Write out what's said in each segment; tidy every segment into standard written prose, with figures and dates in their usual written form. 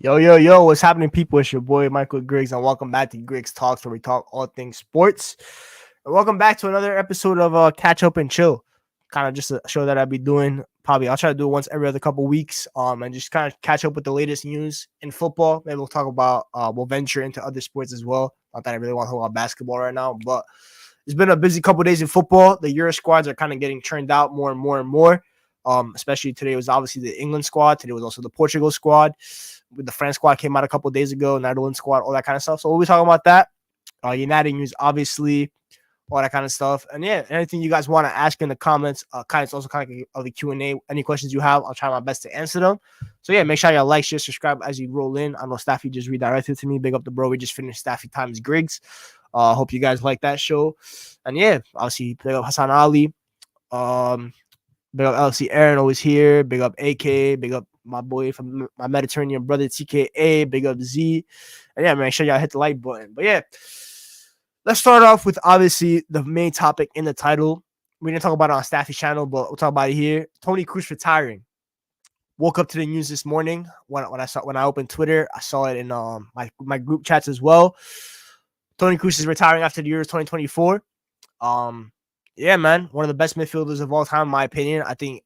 Yo, what's happening, people? It's your boy, Michael Griggs, and welcome back to Griggs Talks, where we talk all things sports. And welcome back to another episode of Catch Up and Chill. Kind of just a show that I'll be doing. Probably I'll try to do it once every other couple weeks, and just kind of catch up with the latest news in football. Maybe we'll talk about, we'll venture into other sports as well. Not that I really want to talk about basketball right now, but it's been a busy couple days in football. The Euro squads are kind of getting churned out more and more and more. Especially today was obviously the England squad. Today was also the Portugal squad. The France squad came out a couple days ago, Netherlands squad, all that kind of stuff. So we'll be talking about that. United news, obviously, all that kind of stuff. And yeah, anything you guys want to ask in the comments, it's also kind of the Q&A. Any questions you have, I'll try my best to answer them. So yeah, make sure you like, share, subscribe as you roll in. I know Staffy just redirected to me. Big up the bro. We just finished Staffy Times Griggs. Hope you guys like that show. And yeah, obviously, big up Hassan Ali. Big up LC Aaron, always here. Big up AK. Big up my boy from my Mediterranean brother, TKA. Big up Z. And yeah, make sure y'all hit the like button. But yeah, let's start off with obviously the main topic in the title. We didn't talk about it on Staffy's channel, but we'll talk about it here. Toni Kroos retiring. Woke up to the news this morning when I opened Twitter. I saw it in my group chats as well. Toni Kroos is retiring after the Euros 2024. Yeah, man, one of the best midfielders of all time, in my opinion. I think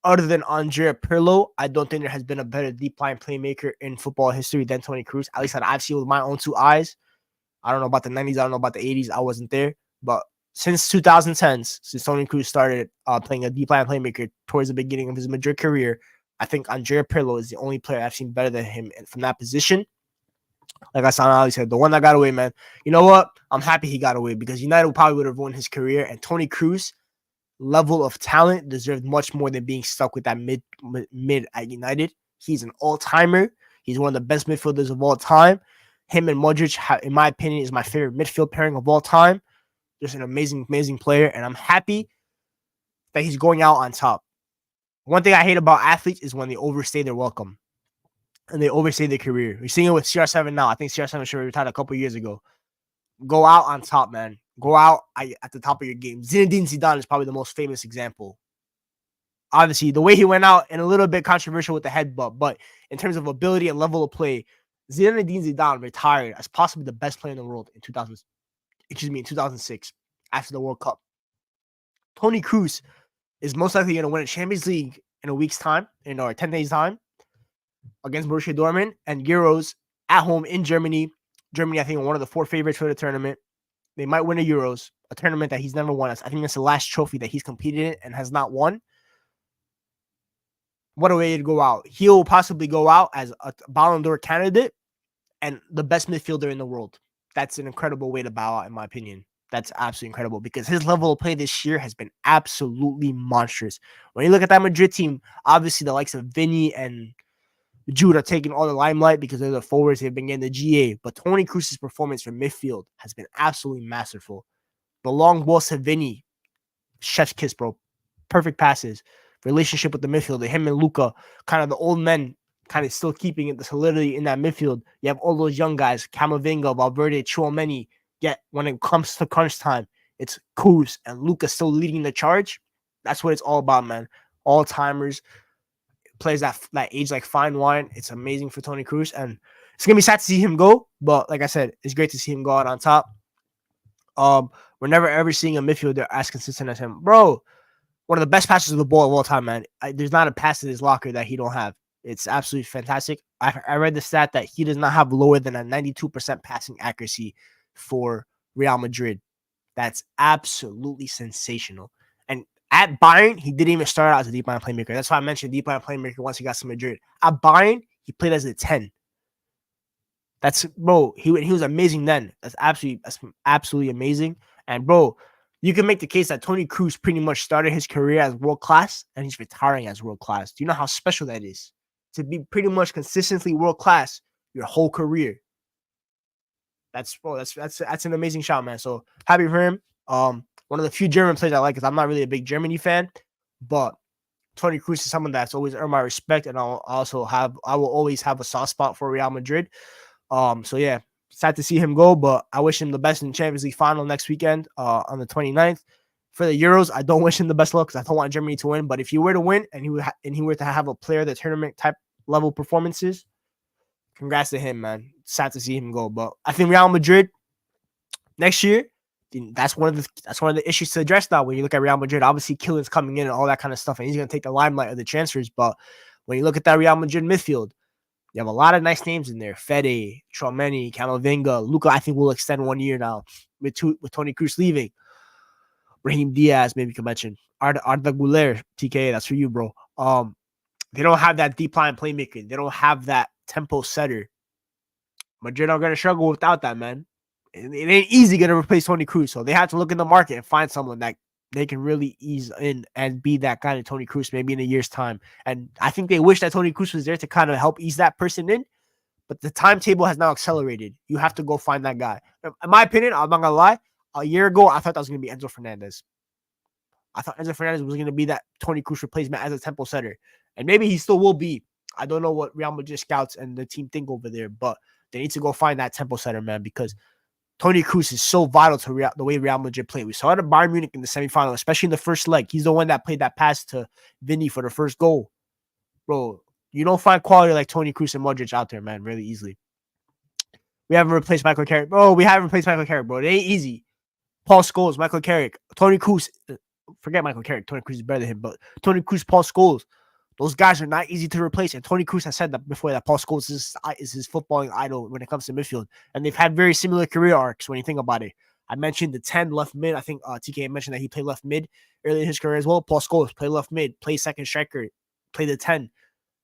other than Andrea Pirlo, I don't think there has been a better deep line playmaker in football history than Toni Kroos, at least that I've seen with my own two eyes. I don't know about the 90s. I don't know about the 80s. I wasn't there. But since 2010s, since Toni Kroos started playing a deep line playmaker towards the beginning of his Madrid career, I think Andrea Pirlo is the only player I've seen better than him from that position. Like Ali said, the one that got away, man. You know what? I'm happy he got away because United probably would have ruined his career. And Toni Kroos, level of talent, deserved much more than being stuck with that mid at United. He's an all-timer. He's one of the best midfielders of all time. Him and Modric, in my opinion, is my favorite midfield pairing of all time. Just an amazing, amazing player. And I'm happy that he's going out on top. One thing I hate about athletes is when they overstay their welcome and they overstay their career. We're seeing it with CR7 now. I think CR7 should have retired a couple years ago. Go out on top, man. Go out at the top of your game. Zinedine Zidane is probably the most famous example. Obviously, the way he went out and a little bit controversial with the headbutt, but in terms of ability and level of play, Zinedine Zidane retired as possibly the best player in the world in 2006 after the World Cup. Toni Kroos is most likely going to win a Champions League in a week's time, 10 days' time, against Borussia Dortmund and Euros at home in Germany. Germany, I think, one of the four favorites for the tournament. They might win a Euros, a tournament that he's never won. I think that's the last trophy that he's competed in and has not won. What a way to go out. He'll possibly go out as a Ballon d'Or candidate and the best midfielder in the world. That's an incredible way to bow out, in my opinion. That's absolutely incredible because his level of play this year has been absolutely monstrous. When you look at that Madrid team, obviously the likes of Vinny and Jude are taking all the limelight because they're the forwards. They've been getting the GA. But Toni Kroos' performance from midfield has been absolutely masterful. The long balls to Vinny, chef's kiss, bro. Perfect passes. Relationship with the midfielder, him and Luka, kind of the old men, kind of still keeping it the solidity in that midfield. You have all those young guys, Camavinga, Valverde, Tchouaméni. Yet when it comes to crunch time, it's Kroos and Luka still leading the charge. That's what it's all about, man. All timers. Players that age like fine wine. It's amazing for Toni Kroos, and it's gonna be sad to see him go. But like I said, it's great to see him go out on top. We're never ever seeing a midfielder as consistent as him, bro. One of the best passers of the ball of all time, man. There's not a pass in his locker that he don't have. It's absolutely fantastic. I read the stat that he does not have lower than a 92% passing accuracy for Real Madrid. That's absolutely sensational. And at Bayern, he didn't even start out as a deep line playmaker. That's why I mentioned deep line playmaker once he got to Madrid. At Bayern, he played as a 10. That's, bro, he was amazing then. That's absolutely amazing. And, bro, you can make the case that Toni Kroos pretty much started his career as world class and he's retiring as world class. Do you know how special that is? To be pretty much consistently world class your whole career. That's an amazing shot, man. So happy for him. One of the few German players I like, because I'm not really a big Germany fan, but Toni Kroos is someone that's always earned my respect, and I will always have a soft spot for Real Madrid. So yeah, sad to see him go, but I wish him the best in the Champions League final next weekend on the 29th. For the Euros, I don't wish him the best luck because I don't want Germany to win. But if he were to win and he were to have a player of the tournament type level performances, congrats to him, man. Sad to see him go, but I think Real Madrid next year, that's one of the issues to address now. When you look at Real Madrid, obviously Kylian's coming in and all that kind of stuff, and he's going to take the limelight of the transfers. But when you look at that Real Madrid midfield, you have a lot of nice names in there: Fede, Tchouaméni, Camavinga, Luka. I think will extend 1 year now with Toni Kroos leaving. Raheem Diaz, maybe you can mention Arda Güler, TK. That's for you, bro. They don't have that deep line playmaker. They don't have that tempo setter. Madrid are going to struggle without that, man. It ain't easy going to replace Toni Kroos. So they have to look in the market and find someone that they can really ease in and be that kind of Toni Kroos maybe in a year's time. And I think they wish that Toni Kroos was there to kind of help ease that person in. But the timetable has now accelerated. You have to go find that guy. In my opinion, I'm not going to lie. A year ago, I thought that was going to be Enzo Fernandez. I thought Enzo Fernandez was going to be that Toni Kroos replacement as a tempo setter. And maybe he still will be. I don't know what Real Madrid scouts and the team think over there, but they need to go find that tempo setter, man, because Toni Kroos is so vital to the way Real Madrid play. We saw it at Bayern Munich in the semifinal, especially in the first leg. He's the one that played that pass to Vinny for the first goal. Bro, you don't find quality like Toni Kroos and Modric out there, man, really easily. We haven't replaced Michael Carrick. Bro, we haven't replaced Michael Carrick, bro. It ain't easy. Paul Scholes, Michael Carrick, Toni Kroos. Forget Michael Carrick. Toni Kroos is better than him, but Toni Kroos, Paul Scholes. Those guys are not easy to replace. And Toni Kroos has said that before, that Paul Scholes is his footballing idol when it comes to midfield. And they've had very similar career arcs when you think about it. I mentioned the 10 left mid. I think TK mentioned that he played left mid early in his career as well. Paul Scholes played left mid, played second striker, played the 10.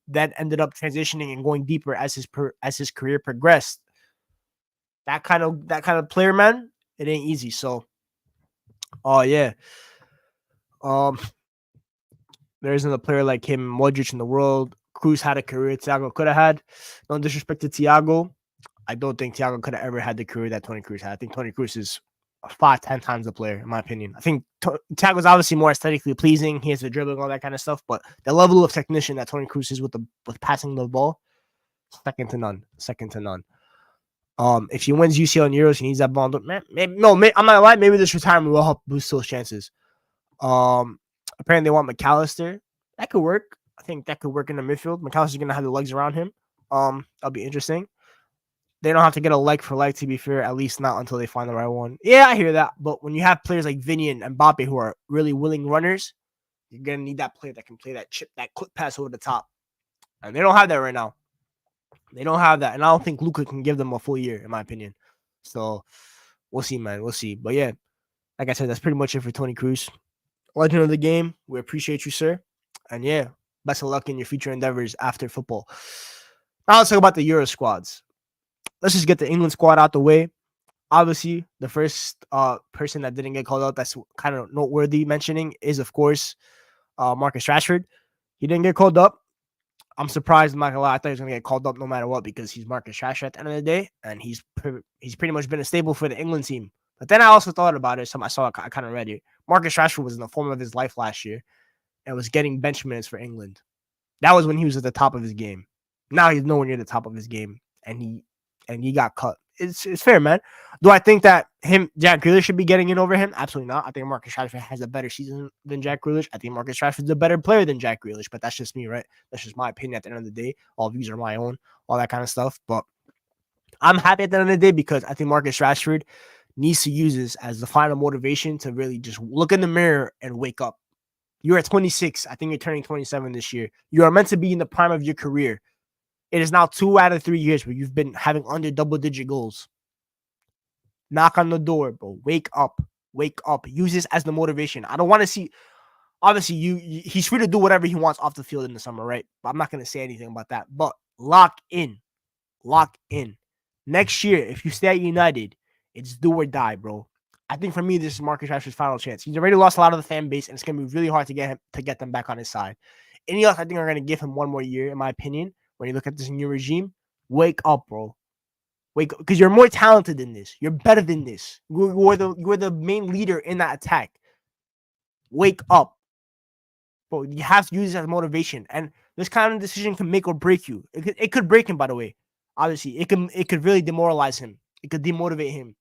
Then ended up transitioning and going deeper as his career progressed. That kind of player, man, it ain't easy. So, yeah. There isn't a player like him, Modric, in the world. Kroos had a career Thiago could have had. No disrespect to Thiago. I don't think Thiago could have ever had the career that Toni Kroos had. I think Toni Kroos is 5-10 times the player, in my opinion. I think Thiago's obviously more aesthetically pleasing. He has the dribbling, all that kind of stuff. But the level of technician that Toni Kroos is with passing the ball, second to none. Second to none. If he wins UCL and Euros, he needs that ball. I'm not gonna lie. Maybe this retirement will help boost those chances. Apparently they want McAllister. That could work. I think that could work in the midfield. McAllister's gonna have the legs around him. That'll be interesting. They don't have to get a leg for leg, to be fair, at least not until they find the right one. Yeah, I hear that. But when you have players like Vinny and Mbappe who are really willing runners, you're gonna need that player that can play that quick pass over the top. And they don't have that right now. They don't have that. And I don't think Luka can give them a full year, in my opinion. So we'll see, man. We'll see. But yeah, like I said, that's pretty much it for Toni Kroos. Legend of the game. We appreciate you, sir. And yeah, best of luck in your future endeavors after football. Now let's talk about the Euro squads. Let's just get the England squad out the way. Obviously, the first person that didn't get called out that's kind of noteworthy mentioning is, of course, Marcus Rashford. He didn't get called up. I'm surprised, I'm not gonna lie. I thought he was gonna get called up no matter what because he's Marcus Rashford at the end of the day, and he's pretty much been a staple for the England team. But then I also thought about it. I kind of read it. Marcus Rashford was in the form of his life last year and was getting bench minutes for England. That was when he was at the top of his game. Now he's nowhere near the top of his game, and he got cut. It's fair, man. Do I think that Jack Grealish should be getting in over him? Absolutely not. I think Marcus Rashford has a better season than Jack Grealish. I think Marcus Rashford's a better player than Jack Grealish, but that's just me, right? That's just my opinion at the end of the day. All views are my own, all that kind of stuff. But I'm happy at the end of the day because I think Marcus Rashford needs to use this as the final motivation to really just look in the mirror and wake up. You're at 26. I think you're turning 27 this year. You are meant to be in the prime of your career. It is now 2 out of 3 years where you've been having under double-digit goals. Knock on the door, bro. Wake up. Wake up. Use this as the motivation. I don't want to see... Obviously, he's free to do whatever he wants off the field in the summer, right? But I'm not going to say anything about that. But lock in. Lock in. Next year, if you stay at United, it's do or die, bro. I think for me, this is Marcus Rashford's final chance. He's already lost a lot of the fan base, and it's going to be really hard to get them back on his side. Any else, I think, are going to give him one more year, in my opinion. When you look at this new regime, wake up, bro. Wake up, because you're more talented than this. You're better than this. You're the main leader in that attack. Wake up, bro. You have to use it as motivation, and this kind of decision can make or break you. It could break him, by the way. Obviously, it could really demoralize him. It could demotivate him.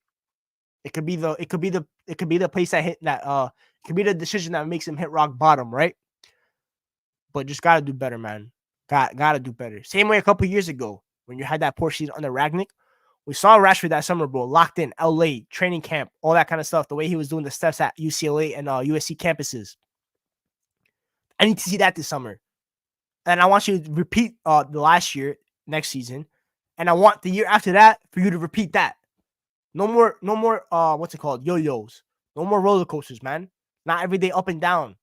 It could be the place that hit that. It could be the decision that makes him hit rock bottom, right? But just gotta do better, man. Gotta do better. Same way a couple years ago. when you had that poor season under Ragnick. We saw Rashford that summer, bro, locked in, LA, training camp, all that kind of stuff. The way he was doing the steps at UCLA and USC campuses. I need to see that this summer. And I want you to repeat the last year, next season. And I want the year after that for you to repeat that. No more, what's it called? Yo-yos. No more roller coasters, man. Not every day up and down.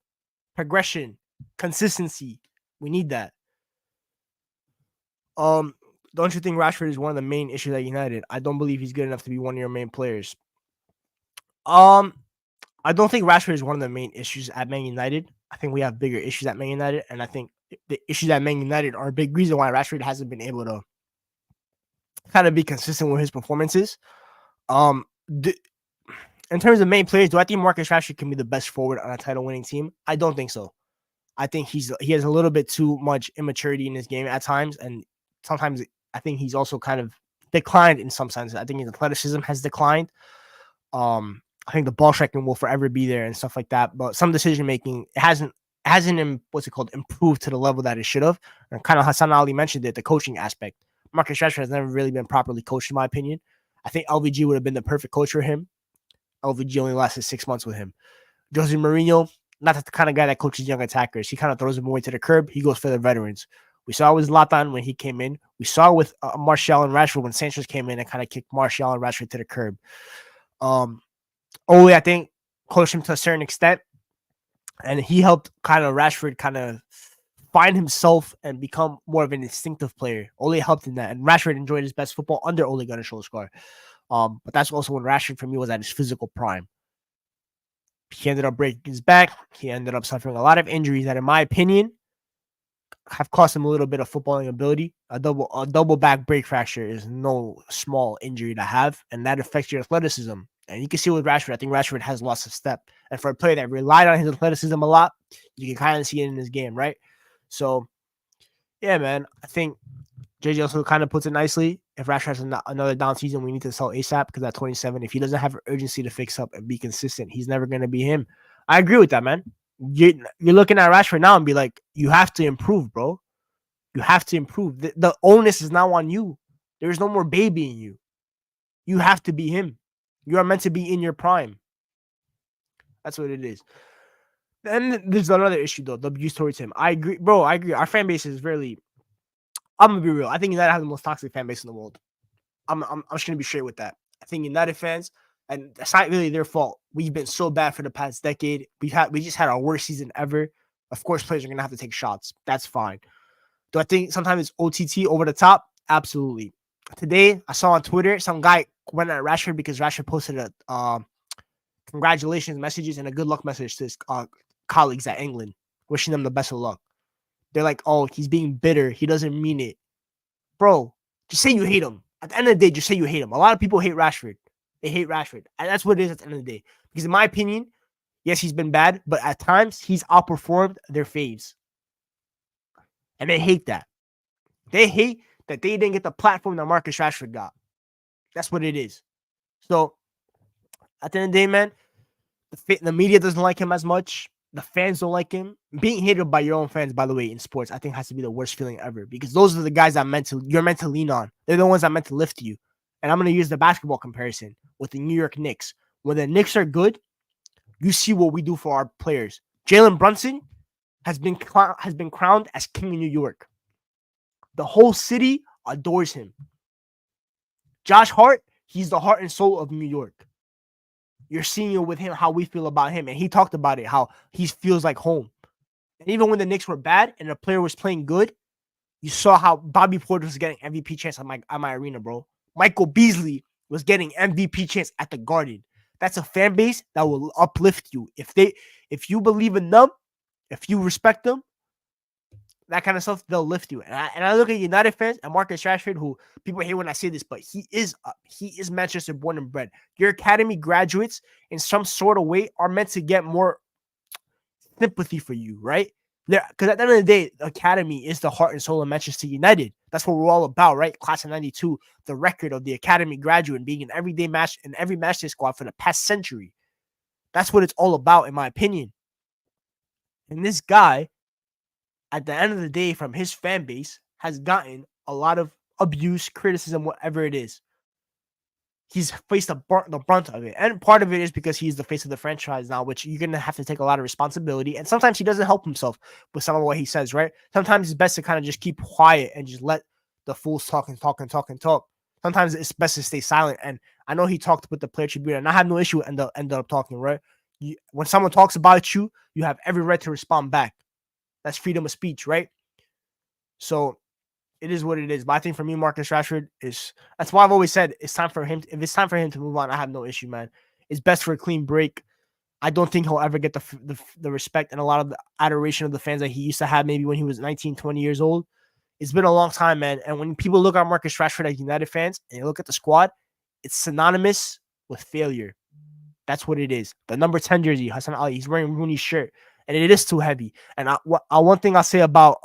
Progression, consistency. We need that. Don't you think Rashford is one of the main issues at United? I don't believe he's good enough to be one of your main players. I don't think Rashford is one of the main issues at Man United. I think we have bigger issues at Man United, and I think the issues at Man United are a big reason why Rashford hasn't been able to kind of be consistent with his performances. In terms of main players, do I think Marcus Rashford can be the best forward on a title-winning team? I don't think so. I think he has a little bit too much immaturity in his game at times, and sometimes I think he's also kind of declined in some sense. I think his athleticism has declined. I think the ball striking will forever be there and stuff like that, but some decision making hasn't improved to the level that it should have. And kind of Hassan Ali mentioned it, the coaching aspect. Marcus Rashford has never really been properly coached, in my opinion. I think LVG would have been the perfect coach for him. LVG only lasted 6 months with him. Jose Mourinho, not the kind of guy that coaches young attackers. He kind of throws them away to the curb. He goes for the veterans. We saw it with Zlatan when he came in. We saw it with Martial and Rashford when Sanchez came in and kind of kicked Martial and Rashford to the curb. Ole, I think, coached him to a certain extent, and he helped kind of Rashford kind of find himself and become more of an instinctive player. Ole helped in that, and Rashford enjoyed his best football under Ole Gunnar Solskjaer. But that's also when Rashford, for me, was at his physical prime. He ended up breaking his back. He ended up suffering a lot of injuries that, in my opinion, have cost him a little bit of footballing ability. A double back break fracture is no small injury to have, and that affects your athleticism. And you can see with Rashford, I think Rashford has lost a step. And for a player that relied on his athleticism a lot, you can kind of see it in his game, right? So, yeah, man, I think JJ also kind of puts it nicely. If Rashford has another down season, we need to sell ASAP because at 27, if he doesn't have urgency to fix up and be consistent, he's never going to be him. I agree with that, man. You're looking at Rashford now and be like, you have to improve, bro. You have to improve. The onus is now on you. There's no more baby in you. You have to be him. You are meant to be in your prime. That's what it is. And there's another issue, though, the abuse towards him. I agree, bro. I agree. Our fan base is really... I'm going to be real. I think United has the most toxic fan base in the world. I'm just going to be straight with that. I think United fans, and it's not really their fault. We've been so bad for the past decade. We just had our worst season ever. Of course, players are going to have to take shots. That's fine. Do I think sometimes it's OTT over the top? Absolutely. Today, I saw on Twitter, some guy went at Rashford because Rashford posted a congratulations messages and a good luck message to his colleagues at England, wishing them the best of luck. They're like, oh, he's being bitter. He doesn't mean it. Bro, just say you hate him. At the end of the day, just say you hate him. A lot of people hate Rashford. They hate Rashford. And that's what it is at the end of the day. Because in my opinion, yes, he's been bad, but at times he's outperformed their faves. And they hate that. They hate that they didn't get the platform that Marcus Rashford got. That's what it is. So, at the end of the day, man, the media doesn't like him as much. The fans don't like him. Being hated by your own fans, by the way, in sports, I think has to be the worst feeling ever. Because those are the guys that you're meant to lean on. They're the ones that meant to lift you. And I'm going to use the basketball comparison with the New York Knicks. When the Knicks are good, you see what we do for our players. Jalen Brunson has been crowned as king in New York. The whole city adores him. Josh Hart, he's the heart and soul of New York. You're seeing it with him, how we feel about him. And he talked about it, how he feels like home. And even when the Knicks were bad and the player was playing good, you saw how Bobby Porter was getting MVP chance at my arena, bro. Michael Beasley was getting MVP chance at the Garden. That's a fan base that will uplift you. If you believe in them, if you respect them, that kind of stuff, they'll lift you. And I look at United fans and Marcus Rashford, who people hate when I say this, but he is Manchester born and bred. Your academy graduates in some sort of way are meant to get more sympathy for you, right? Because at the end of the day, the academy is the heart and soul of Manchester United. That's what we're all about, right? Class of 92, the record of the academy graduate being in every match day squad for the past century. That's what it's all about, in my opinion. And this guy, at the end of the day, from his fan base, has gotten a lot of abuse, criticism, whatever it is. He's faced the brunt of it. And part of it is because he's the face of the franchise now, which you're going to have to take a lot of responsibility. And sometimes he doesn't help himself with some of what he says, right? Sometimes it's best to kind of just keep quiet and just let the fools talk and talk and talk and talk. Sometimes it's best to stay silent. And I know he talked with the player tribune, and I have no issue with end up talking, right? When someone talks about you, you have every right to respond back. That's freedom of speech, right? So it is what it is. But I think for me, Marcus Rashford that's why I've always said it's time for him. If it's time for him to move on, I have no issue, man. It's best for a clean break. I don't think he'll ever get the respect and a lot of the adoration of the fans that he used to have maybe when he was 19, 20 years old. It's been a long time, man. And when people look at Marcus Rashford as United fans and you look at the squad, it's synonymous with failure. That's what it is. The number 10 jersey, Hassan Ali, he's wearing Rooney's shirt, and it is too heavy. And one thing I'll say about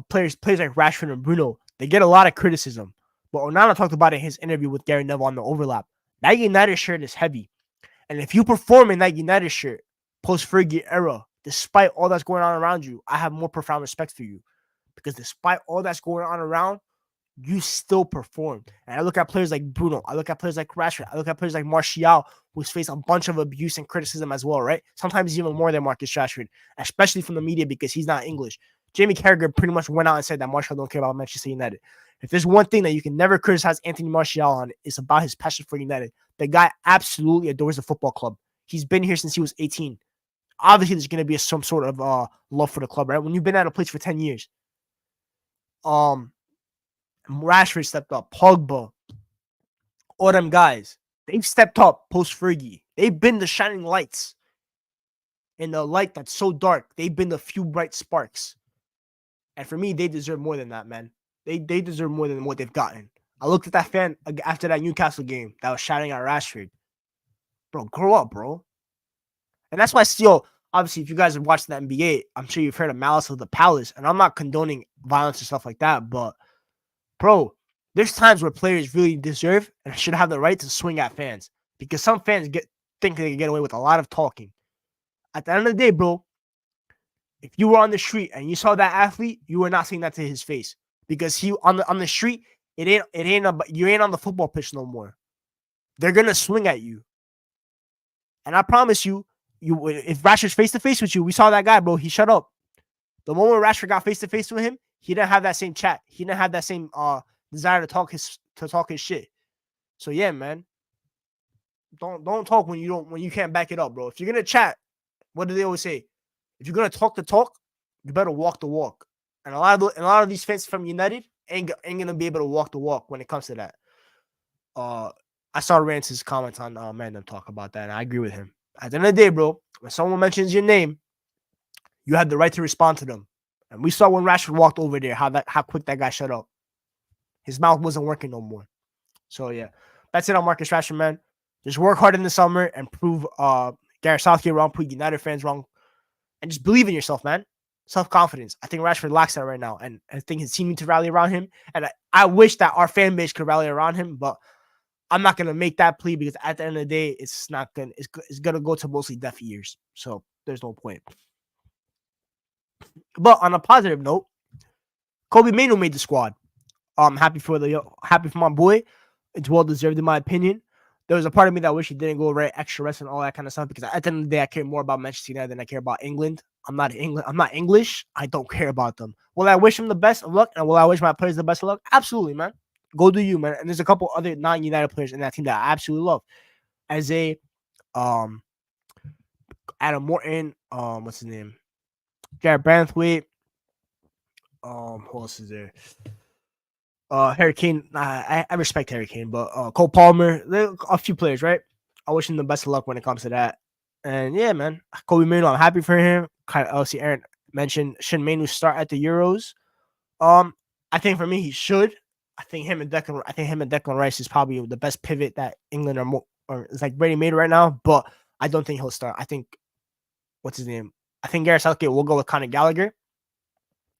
players like Rashford and Bruno, they get a lot of criticism. But Onana talked about it in his interview with Gary Neville on the overlap. That United shirt is heavy. And if you perform in that United shirt, post-Fergie era, despite all that's going on around you, I have more profound respect for you. Because despite all that's going on around, you still perform. And I look at players like Bruno. I look at players like Rashford. I look at players like Martial, who's faced a bunch of abuse and criticism as well, right? Sometimes even more than Marcus Rashford, especially from the media because he's not English. Jamie Carragher pretty much went out and said that Martial don't care about Manchester United. If there's one thing that you can never criticize Anthony Martial on, it's about his passion for United. The guy absolutely adores the football club. He's been here since he was 18. Obviously, there's going to be some sort of love for the club, right? When you've been at a place for 10 years. Rashford stepped up. Pogba. All them guys. They've stepped up post-Fergie. They've been the shining lights. In the light that's so dark, they've been the few bright sparks. And for me, they deserve more than that, man. They deserve more than what they've gotten. I looked at that fan after that Newcastle game that was shouting at Rashford. Bro, grow up, bro. And that's why still, obviously, if you guys have watched the NBA, I'm sure you've heard of Malice of the Palace. And I'm not condoning violence and stuff like that. But, bro, there's times where players really deserve and should have the right to swing at fans. Because some fans think they can get away with a lot of talking. At the end of the day, bro, if you were on the street and you saw that athlete, you were not saying that to his face. Because he on the street, you ain't on the football pitch no more. They're gonna swing at you. And I promise you, if Rashford's face to face with you, we saw that guy, bro. He shut up. The moment Rashford got face to face with him, he didn't have that same chat. He didn't have that same desire to talk his shit. So yeah, man. Don't talk when you can't back it up, bro. If you're gonna chat, what do they always say? If you're gonna talk the talk, you better walk the walk. And a lot of these fans from United ain't gonna be able to walk the walk when it comes to that. I saw Rance's comments on Mandem talk about that, and I agree with him. At the end of the day, bro, when someone mentions your name, you have the right to respond to them. And we saw when Rashford walked over there how quick that guy shut up. His mouth wasn't working no more. So yeah, that's it on Marcus Rashford, man. Just work hard in the summer and prove Gareth Southgate wrong, prove United fans wrong, and just believe in yourself, man. Self-confidence. I think Rashford lacks that right now, and I think his team needs to rally around him. And I wish that our fan base could rally around him, but I'm not gonna make that plea because at the end of the day, it's gonna go to mostly deaf ears. So there's no point. But on a positive note, Kobe Mainoo made the squad. Happy for my boy. It's well deserved in my opinion. There was a part of me that wish he didn't go right extra rest and all that kind of stuff because at the end of the day, I care more about Manchester United than I care about England. I'm not English. I don't care about them. Will I wish him the best of luck and will I wish my players the best of luck? Absolutely, man. Go do you, man. And there's a couple other non-United players in that team that I absolutely love. As Adam Morton, what's his name? Garrett Branthwaite. Who else is there? Harry Kane. I respect Harry Kane, but Cole Palmer. There are a few players, right? I wish him the best of luck when it comes to that. And yeah, man, Kobe Mainoo, I'm happy for him. Kind of obviously, Aaron mentioned should Mainoo start at the Euros. I think for me he should. I think him and Declan Rice is probably the best pivot that England or is like ready made right now. But I don't think he'll start. I think what's his name? I think Gareth Southgate will go with Conor Gallagher.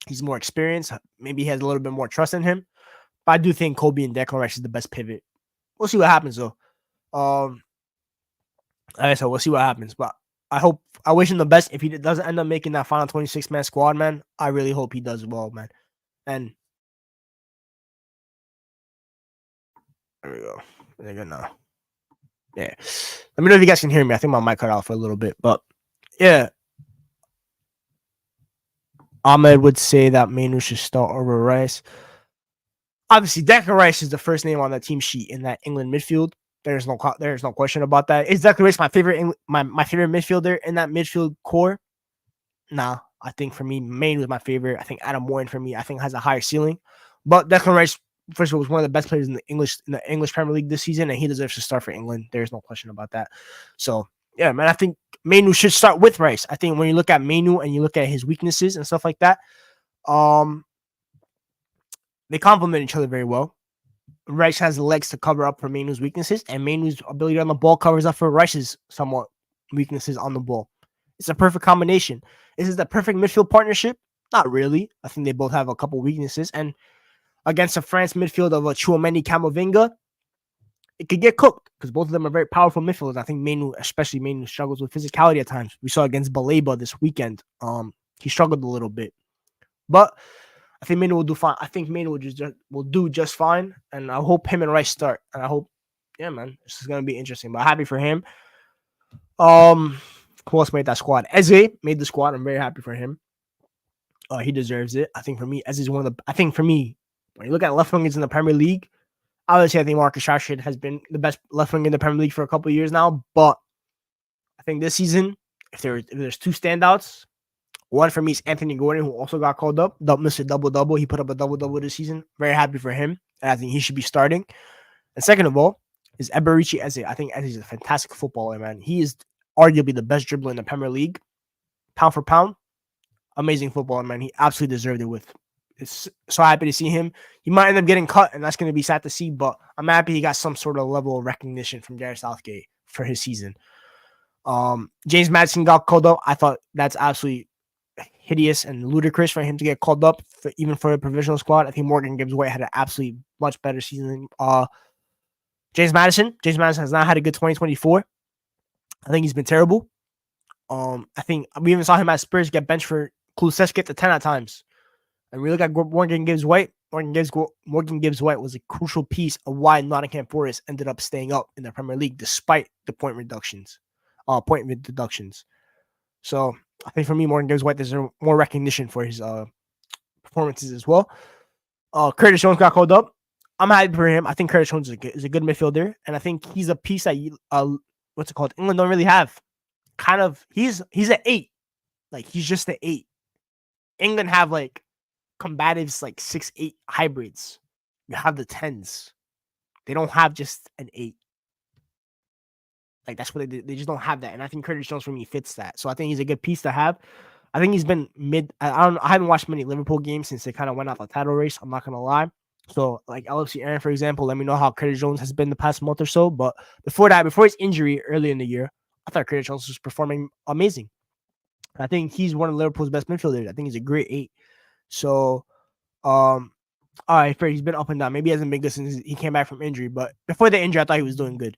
He's more experienced. Maybe he has a little bit more trust in him. But I do think Kobe and Declan Rice is the best pivot. We'll see what happens though. Like I said, we'll see what happens. But I wish him the best. If he doesn't end up making that final 26-man squad, man, I really hope he does well, man. And There we go. There you go now. Yeah. Let me know if you guys can hear me. I think my mic cut off for a little bit, but yeah. Ahmed would say that Manu should start over Rice. Obviously, Declan Rice is the first name on the team sheet in that England midfield. There's no question about that. Is Declan Rice my favorite my favorite midfielder in that midfield core? Nah, I think for me, Manu was my favorite. I think Adam Warren for me, I think has a higher ceiling. But Declan Rice, first of all, was one of the best players in the English Premier League this season, and he deserves to start for England. There's no question about that. So yeah, man, I think Manu should start with Rice. I think when you look at Manu and you look at his weaknesses and stuff like that, they complement each other very well. Rice has the legs to cover up for Manu's weaknesses, and Manu's ability on the ball covers up for Rice's somewhat weaknesses on the ball. It's a perfect combination. Is it the perfect midfield partnership? Not really. I think they both have a couple weaknesses, and against a France midfield of a Tchouaméni, Camavinga, it could get cooked because both of them are very powerful midfielders. I think Manu, especially Manu, struggles with physicality at times. We saw against Baleba this weekend. He struggled a little bit, but I think Manu will do fine. I think Manu will do just fine, and I hope him and Rice start. And I hope, yeah, man, this is gonna be interesting. But happy for him. Who else made that squad? Eze made the squad. I'm very happy for him. He deserves it. I think for me, Eze is one of the. I think for me, when you look at left wingers in the Premier League, obviously I think Marcus Rashford has been the best left winger in the Premier League for a couple of years now. But I think this season, if there's two standouts. One for me is Anthony Gordon, who also got called up. Mr. Double-double. He put up a double-double this season. Very happy for him. And I think he should be starting. And second of all, is Eberici Eze. I think Eze is a fantastic footballer, man. He is arguably the best dribbler in the Premier League. Pound for pound. Amazing footballer, man. He absolutely deserved it. It's so happy to see him. He might end up getting cut, and that's going to be sad to see. But I'm happy he got some sort of level of recognition from Gareth Southgate for his season. James Maddison got called up. I thought that's absolutely hideous and ludicrous for him to get called up even for a provisional squad. I think Morgan Gibbs-White had an absolutely much better season than James Maddison. James Maddison has not had a good 2024. I think he's been terrible. I think we even saw him at Spurs get benched for Kulusevski at the 10 at times. And we look at Morgan Gibbs-White. Morgan Gibbs-White was a crucial piece of why Nottingham Forest ended up staying up in the Premier League despite the point deductions. So I think for me, Morgan Gibbs-White deserves more recognition for his performances as well. Curtis Jones got called up. I'm happy for him. I think Curtis Jones is a good midfielder, and I think he's a piece that England don't really have. Kind of, he's an 8. Like he's just an 8. England have like combatives like 6-8 hybrids. You have the 10s. They don't have just an 8. Like that's what they just don't have that, and I think Curtis Jones for me fits that. So I think he's a good piece to have. I think he's been mid. I haven't watched many Liverpool games since they kind of went out the title race. I'm not gonna lie. So like LFC Aaron, for example, let me know how Curtis Jones has been the past month or so. But before his injury early in the year, I thought Curtis Jones was performing amazing. I think he's one of Liverpool's best midfielders. I think he's a great 8. So, all right, he's been up and down. Maybe he hasn't been good since he came back from injury. But before the injury, I thought he was doing good.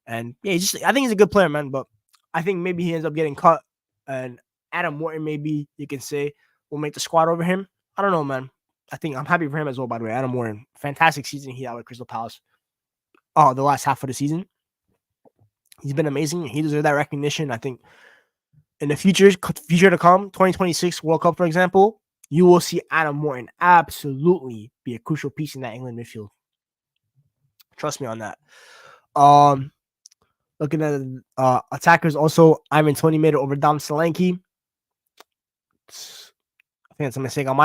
And yeah, I think he's a good player, man. But I think maybe he ends up getting cut, and Adam Morton, maybe you can say, will make the squad over him. I don't know, man. I think I'm happy for him as well. By the way, Adam Morton, fantastic season he had with Crystal Palace. The last half of the season, he's been amazing. He deserves that recognition. I think in the future to come, 2026 World Cup, for example, you will see Adam Morton absolutely be a crucial piece in that England midfield. Trust me on that. Looking at attackers, also Ivan Toni made it over Dom Solanke. I think that's a mistake in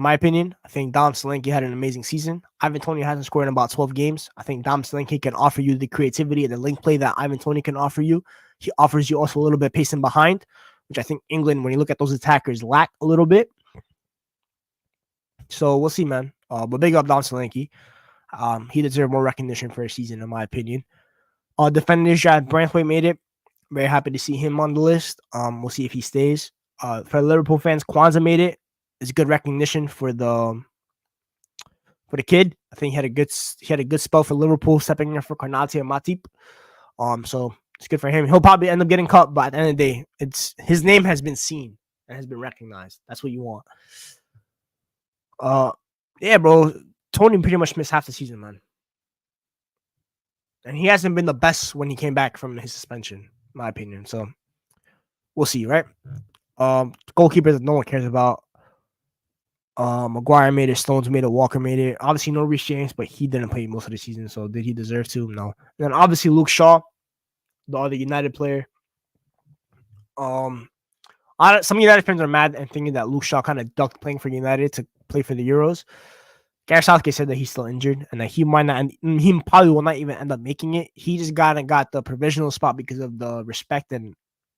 my opinion. I think Dom Solanke had an amazing season. Ivan Toni hasn't scored in about 12 games. I think Dom Solanke can offer you the creativity and the link play that Ivan Toni can offer you. He offers you also a little bit of pace in behind, which I think England, when you look at those attackers, lack a little bit. So we'll see, man. But big up Dom Solanke. He deserves more recognition for his season, in my opinion. Defenders, Branthwaite made it. Very happy to see him on the list. We'll see if he stays. For Liverpool fans, Kwanzaa made it. It's good recognition for the kid. I think he had a good spell for Liverpool, stepping in for Konate and Matip. So it's good for him. He'll probably end up getting cut, but at the end of the day, his name has been seen and has been recognized. That's what you want. Yeah, bro. Toni pretty much missed half the season, man. and he hasn't been the best when he came back from his suspension, in my opinion. So we'll see, right? Goalkeepers that no one cares about. Maguire made it, Stones made it, Walker made it. Obviously, no Reece James, but he didn't play most of the season, so did he deserve to? No. And then obviously Luke Shaw, the other United player. Um, some United fans are mad and thinking that Luke Shaw kind of ducked playing for United to play for the Euros. Gareth Southgate said that he's still injured and that he might not, he probably will not even end up making it. He just got the provisional spot because of the respect and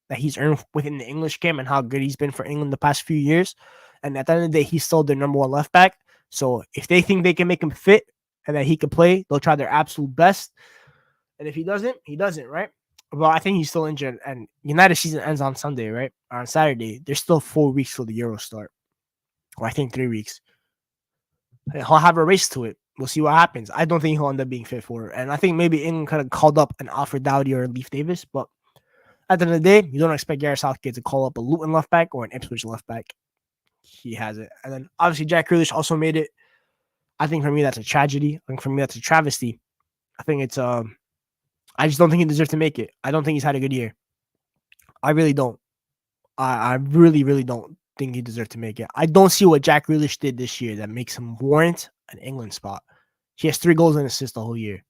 that he's earned within the English game and how good he's been for England the past few years. And at the end of the day, he's still their number one left back. So if they think they can make him fit and that he can play, they'll try their absolute best. And if he doesn't, he doesn't, right? Well, I think he's still injured. And United season ends on Sunday, right? Or on Saturday. There's still 4 weeks till the Euro start. Or I think 3 weeks. He'll have a race to it. We'll see what happens. I don't think he'll end up being fit for it. And I think maybe England could have called up an Alfred Dowdy or Leif Davis. But at the end of the day, you don't expect Gareth Southgate to call up a Luton left back or an Ipswich left back. He has it. And then obviously Jack Grealish also made it. I think for me that's a tragedy. I think for me that's a travesty. I think it's I just don't think he deserves to make it. I don't think he's had a good year. I really don't. I really, really don't think he deserves to make it. I don't see what Jack Grealish did this year that makes him warrant an England spot. He has 3 goals and assists the whole year.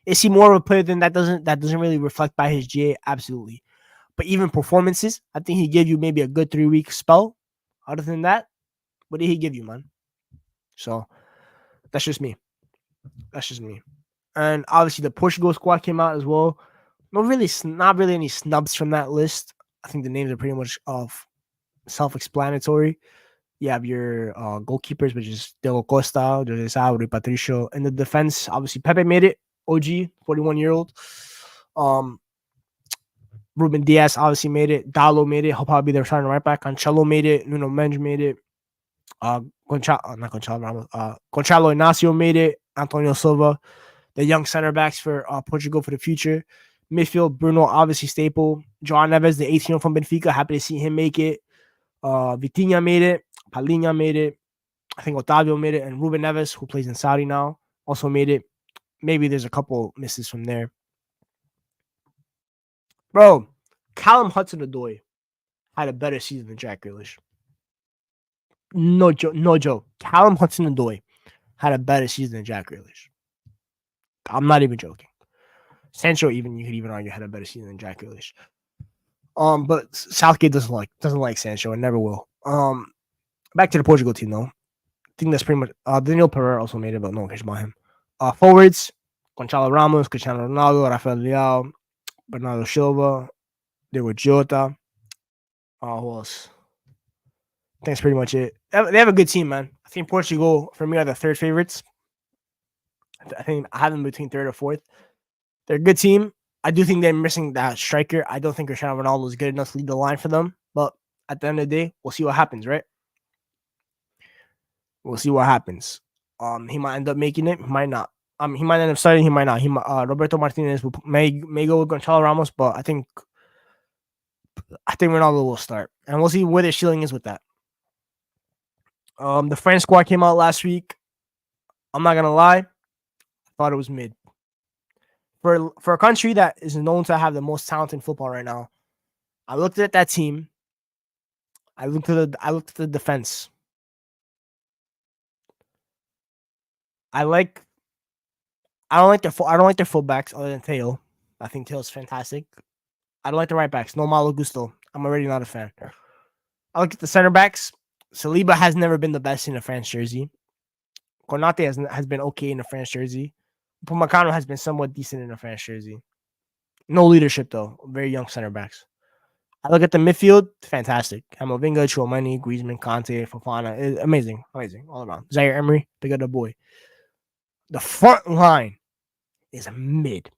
Is he more of a player than that? Doesn't really reflect by his GA? Absolutely. But even performances, I think he gave you maybe a good 3-week spell. Other than that, what did he give you, man? So that's just me. That's just me. And obviously the Portugal squad came out as well. Not really any snubs from that list. I think the names are pretty much self-explanatory. You have your goalkeepers, which is Diego Costa, Jose Sa, Rui Patricio. In the defense, obviously Pepe made it. OG, 41-year-old. Ruben Diaz obviously made it. Dalo made it. He'll probably be their starting right back. Cancelo made it. Nuno Mendes made it. Gonçalo Inacio made it. Antonio Silva, the young center backs for Portugal for the future. Midfield, Bruno, obviously staple. João Neves, the 18-year-old from Benfica, happy to see him make it. Vitinha made it. Palinha made it. I think Otavio made it. And Ruben Neves, who plays in Saudi now, also made it. Maybe there's a couple misses from there. Bro, Callum Hudson-Odoi had a better season than Jack Grealish. No joke. Callum Hudson-Odoi had a better season than Jack Grealish. I'm not even joking. Sancho, you could even argue, had a better season than Jack Grealish. But Southgate doesn't like Sancho and never will. Back to the Portugal team though. I think that's pretty much. Daniel Pereira also made it, but no one cares about him. Forwards: Gonçalo Ramos, Cristiano Ronaldo, Rafael Leao, Bernardo Silva, Diego Jota. Who else? I think that's pretty much it. They have a good team, man. I think Portugal, for me, are the third favorites. I think I have them between third or fourth. They're a good team. I do think they're missing that striker. I don't think Cristiano Ronaldo is good enough to lead the line for them. But at the end of the day, we'll see what happens, right? We'll see what happens. He might end up making it. He might not. He might end up starting. He might not. Roberto Martinez may go with Gonçalo Ramos, but I think Ronaldo will start, and we'll see where their ceiling is with that. The France squad came out last week. I'm not gonna lie, I thought it was mid. For a country that is known to have the most talent in football right now, I looked at that team. I looked at the defense. I don't like their fullbacks other than Teo. I think Teo's fantastic. I don't like the right backs. No Malo Gusto. I'm already not a fan. I look at the center backs. Saliba has never been the best in a France jersey. Konate has been okay in a France jersey. Upamecano has been somewhat decent in a France jersey. No leadership though. Very young center backs. I look at the midfield. Fantastic. Camavinga, Chouameni, Griezmann, Kanté, Fofana. Amazing all around. Zaire Emery, big up the boy. The front line is a mid.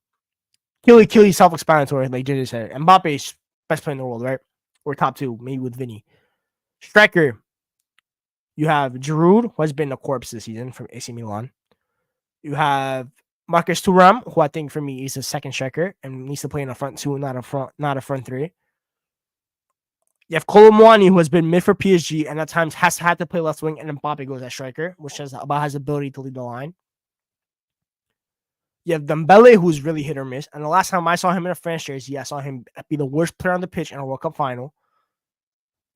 Killy, self-explanatory, like Ginger said. Mbappe is best player in the world, right? Or top 2, maybe with Vinny. Striker, you have Giroud, who has been a corpse this season from AC Milan. You have Marcus Thuram, who I think for me is a second striker and needs to play in a front 2, not a front 3. You have Kolo Muani, who has been mid for PSG and at times has had to play left wing, and Mbappe goes as striker, which has the ability to lead the line. You have Dembele, who's really hit or miss. And the last time I saw him in a France jersey, I saw him be the worst player on the pitch in a World Cup final.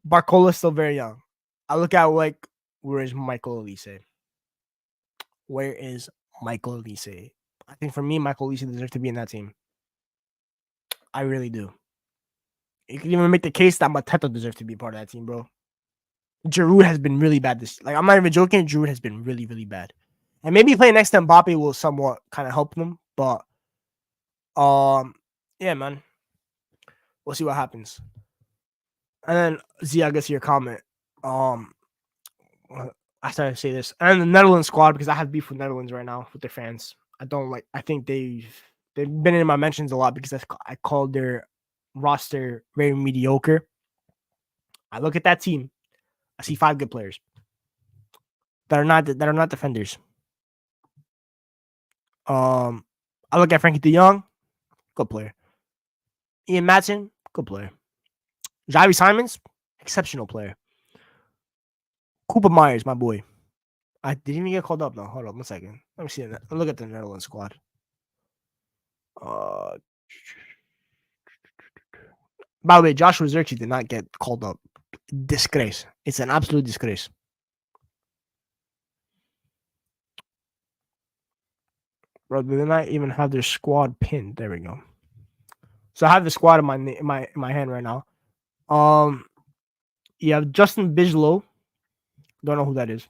Barcola's still very young. I look at like, where is Michael Olise? Where is Michael Olise? I think for me, Michael Olise deserves to be in that team. I really do. You can even make the case that Mateta deserves to be part of that team, bro. Giroud has been really bad this. Like, I'm not even joking. Giroud has been really, really bad. And maybe playing next to Mbappe will somewhat kind of help them. But yeah, man. We'll see what happens. And then Z, I guess your comment. I started to say this. And the Netherlands squad, because I have beef with Netherlands right now with their fans. I think they've been in my mentions a lot because I called their roster very mediocre. I look at that team. I see 5 good players that are not defenders. I look at Frankie De Jong, good player. Ian Matson, good player. Xavi Simons, exceptional player. Cooper Myers, my boy. I didn't even get called up. No, hold on 1 second. Let me see that. Look at the Netherlands squad. By the way, Joshua Zirkzee did not get called up. Disgrace. It's an absolute disgrace. Bro, they did not even have their squad pinned. There we go. So I have the squad in my hand right now. You have Justin Bigelow. Don't know who that is.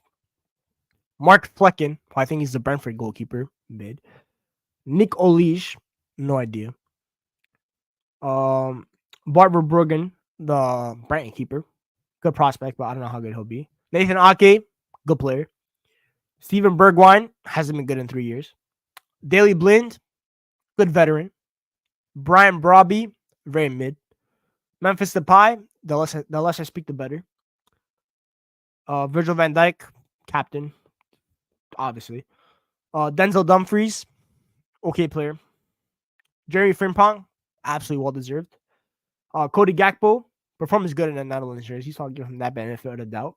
Mark Flecken, who I think he's the Brentford goalkeeper, mid. Nick Olige, no idea. Barbara Bruggen, the Brighton keeper, good prospect, but I don't know how good he'll be. Nathan Ake, good player. Steven Bergwijn hasn't been good in 3 years. Daley Blind, good veteran. Brian Brobby, very mid. Memphis Depay, the less I speak, the better. Virgil van Dijk, captain, obviously. Denzel Dumfries, okay player. Jerry Frimpong, absolutely well deserved. Cody Gakpo, performance good in the Netherlands jersey, so I'll give him that benefit of the doubt.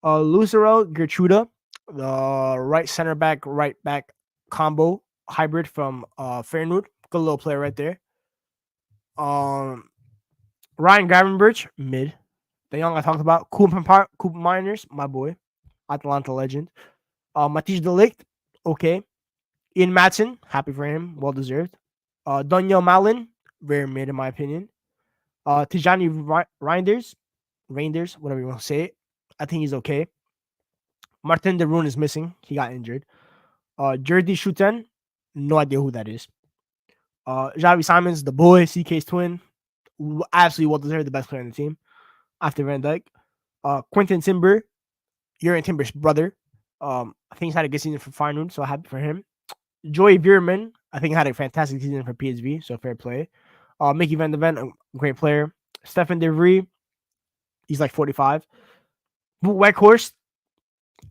Lucero Gertruda, the right center back, right back combo hybrid from Feyenoord, good little player right there. Ryan Gravenberch, mid. The young I talked about. Cooper Miners, my boy. Atalanta legend. Matthijs de Ligt, okay. Ian Matson, happy for him, well deserved. Daniel Malin, very mid in my opinion. Tijani Reinders, whatever you want to say it. I think he's okay. Martin de Roon is missing. He got injured. Jordi Shuten, no idea who that is. Xavi Simons, the boy, CK's twin, absolutely well deserved, the best player on the team after Van Dijk. Quentin Timber, Jurgen Timber's brother. I think he's had a good season for Feyenoord, so happy for him. Joey Veerman, I think had a fantastic season for PSV, so fair play. Mickey Van de Ven, a great player. Stefan De Vrij, he's like 45. Weghorst,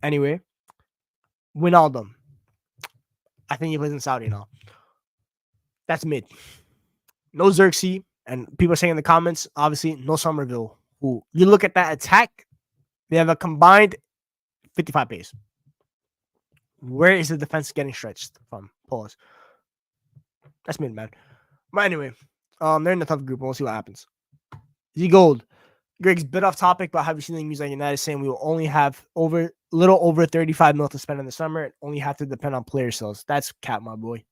anyway. Wijnaldum, I think he plays in Saudi now. That's mid. No Xerxes, and people are saying in the comments, obviously, no Somerville. Who you look at that attack, they have a combined 55 pace. Where is the defense getting stretched from? Pause. That's mid, man. But anyway, they're in the tough group. We'll see what happens. Z Gold. Greg's bit off topic, but have you seen the news on United saying we will only have little over 35 mil to spend in the summer and only have to depend on player sales? That's cap, my boy.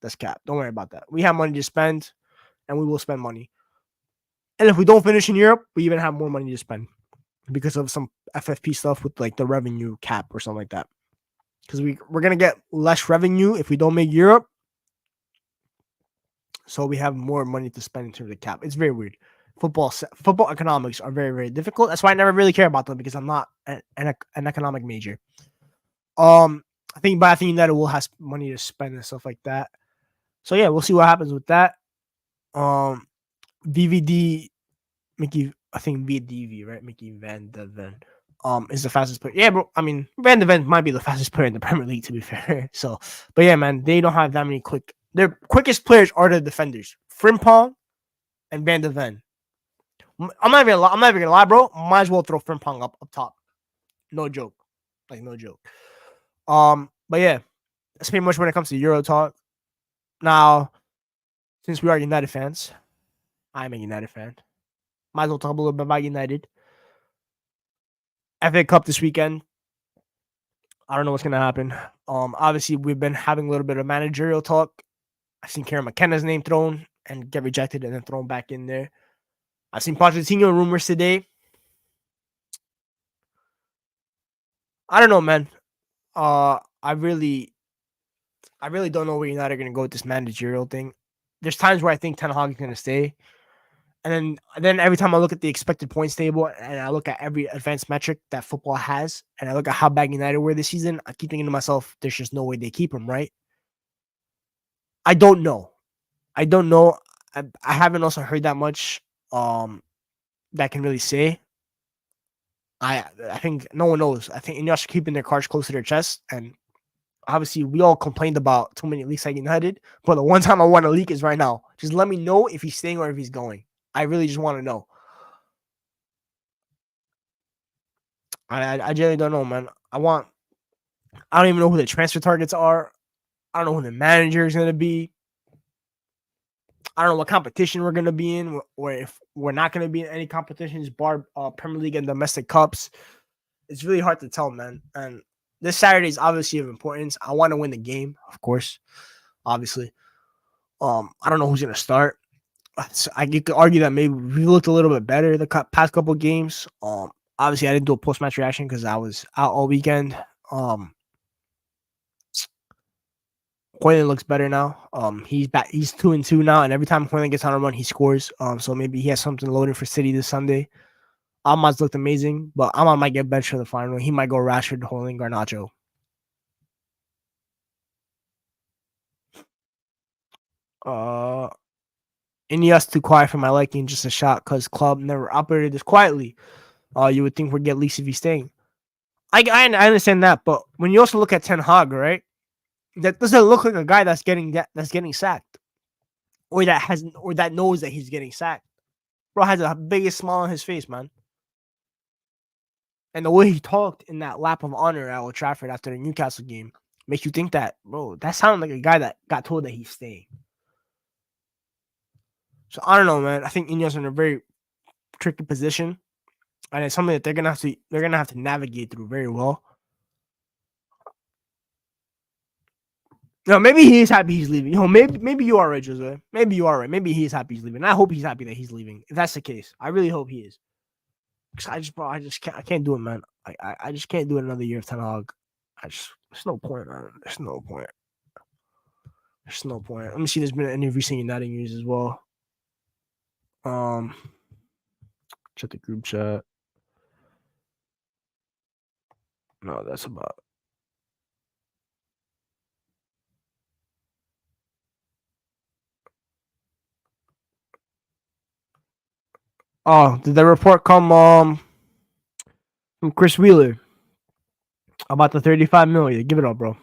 That's cap. Don't worry about that. We have money to spend, and we will spend money. And if we don't finish in Europe, we even have more money to spend because of some FFP stuff with like the revenue cap or something like that. Because we're going to get less revenue if we don't make Europe. So we have more money to spend in terms of cap. It's very weird. Football economics are very, very difficult. That's why I never really care about them because I'm not an economic major. I think United will have money to spend and stuff like that. So yeah, we'll see what happens with that. VVD, Mickey, I think VDV, right? Mickey Van de Ven, is the fastest player. Yeah, bro. I mean, Van de Ven might be the fastest player in the Premier League, to be fair. So, but yeah, man, they don't have that many quick. Their quickest players are the defenders, Frimpong and Van de Ven. I'm not even gonna lie, bro. Might as well throw Frimpong up top. No joke, like no joke. But yeah, That's pretty much when it comes to Euro talk. Now, since we are United fans, I'm a United fan. Might as well talk a little bit about United. FA Cup this weekend. I don't know what's gonna happen. Obviously we've been having a little bit of managerial talk. I've seen Kieran McKenna's name thrown and get rejected and then thrown back in there. I've seen Pochettino rumors today. I don't know, man. I really don't know where United are gonna go with this managerial thing. There's times where I think Ten Hag is gonna stay, and then every time I look at the expected points table and I look at every advanced metric that football has, and I look at how bad United were this season, I keep thinking to myself, there's just no way they keep him, right? I don't know. I don't know. I haven't also heard that much that can really say. I think no one knows. I think Ineos are keeping their cards close to their chest, and obviously we all complained about too many leaks at United, but the one time I want a leak is right now. Just let me know if he's staying or if he's going. I really just want to know. I genuinely don't know, man. I don't even know who the transfer targets are. I don't know who the manager is gonna be. I don't know what competition we're gonna be in, or if we're not gonna be in any competitions, bar Premier League and domestic cups. It's really hard to tell, man. And this Saturday is obviously of importance. I want to win the game, of course, obviously. I don't know who's gonna start. You could argue that maybe we looked a little bit better the past couple of games. Obviously I didn't do a post match reaction because I was out all weekend. Hoyland looks better now. He's back. He's 2-2 now, and every time Hoyland gets on a run, he scores. So maybe he has something loaded for City this Sunday. Ahmad's looked amazing, but Ahmad might get benched for the final. He might go Rashford, Hoyland, Garnacho. Uh, Ineos too quiet for my liking. Just a shot because club never operated this quietly. You would think we'd get leaks if he's staying. I understand that, but when you also look at Ten Hag, right? That doesn't look like a guy that's getting sacked, or that knows that he's getting sacked. Bro has the biggest smile on his face, man. And the way he talked in that lap of honor at Old Trafford after the Newcastle game makes you think that, bro, that sounded like a guy that got told that he's staying. So I don't know, man. I think Ineos are in a very tricky position, and it's something that they're gonna have to navigate through very well. No, maybe he is happy he's leaving. Maybe you are right, Jose. Maybe you are right. Maybe he is happy he's leaving. I hope he's happy that he's leaving. If that's the case, I really hope he is. I can't do it, man. I just can't do it another year of Ten Hag. There's no point, man. There's no point. There's no point. Let me see. There's been any recent United news as well. Check the group chat. No, that's about. Oh, did the report come from Chris Wheeler about the 35 million? Give it up, bro.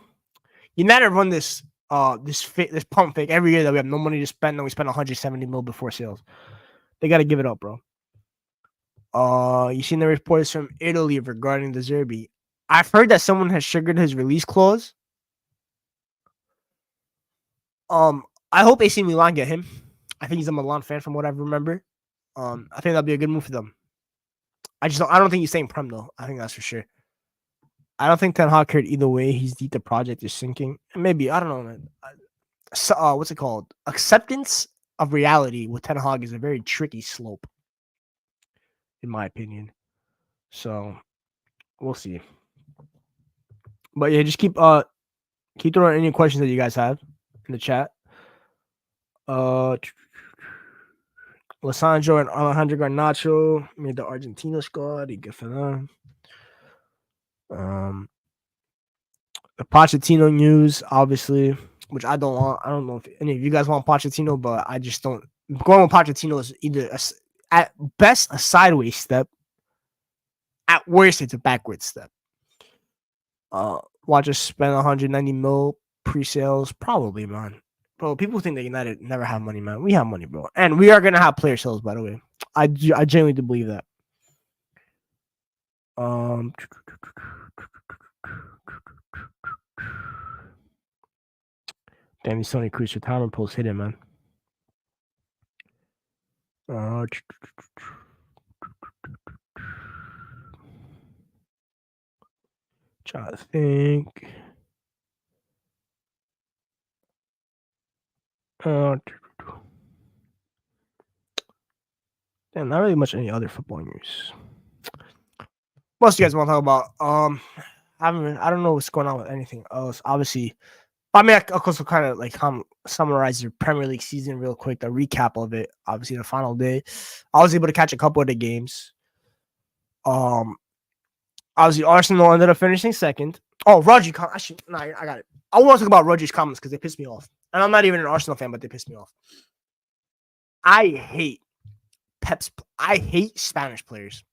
United run this this pump fake every year that we have no money to spend, and we spend 170 mil before sales. They got to give it up, bro. You seen the reports from Italy regarding the Zerbi? I've heard that someone has triggered his release clause. I hope AC Milan get him. I think he's a Milan fan from what I remember. I think that'd be a good move for them. I don't think he's staying Prem though. I think that's for sure. I don't think Ten Hag cared either way. The project is sinking. Maybe I don't know, man. So, what's it called? Acceptance of reality with Ten Hag is a very tricky slope, in my opinion. So we'll see. But yeah, just keep throwing any questions that you guys have in the chat. Lissandro and Alejandro Garnacho made the Argentina squad. Good for them. The Pochettino news, obviously, which I don't want. I don't know if any of you guys want Pochettino, but I just don't. Going with Pochettino is either at best a sideways step, at worst it's a backward step. Watch us spend 190 mil pre-sales, probably, man. Bro, people think that United never have money, man. We have money, bro, and we are gonna have player sales. By the way, I genuinely do believe that. Damn, these Toni Kroos retirement posts hit him, man. Trying to think. Damn, not really much any other football news. What else you guys want to talk about? I don't know what's going on with anything else. Obviously, I mean, I also kind of like summarize your Premier League season real quick, the recap of it. Obviously, the final day, I was able to catch a couple of the games. Obviously, Arsenal ended up finishing second. Oh, Rodri, I got it. I want to talk about Rodri's comments because they pissed me off, and I'm not even an Arsenal fan, but they pissed me off. I hate I hate Spanish players.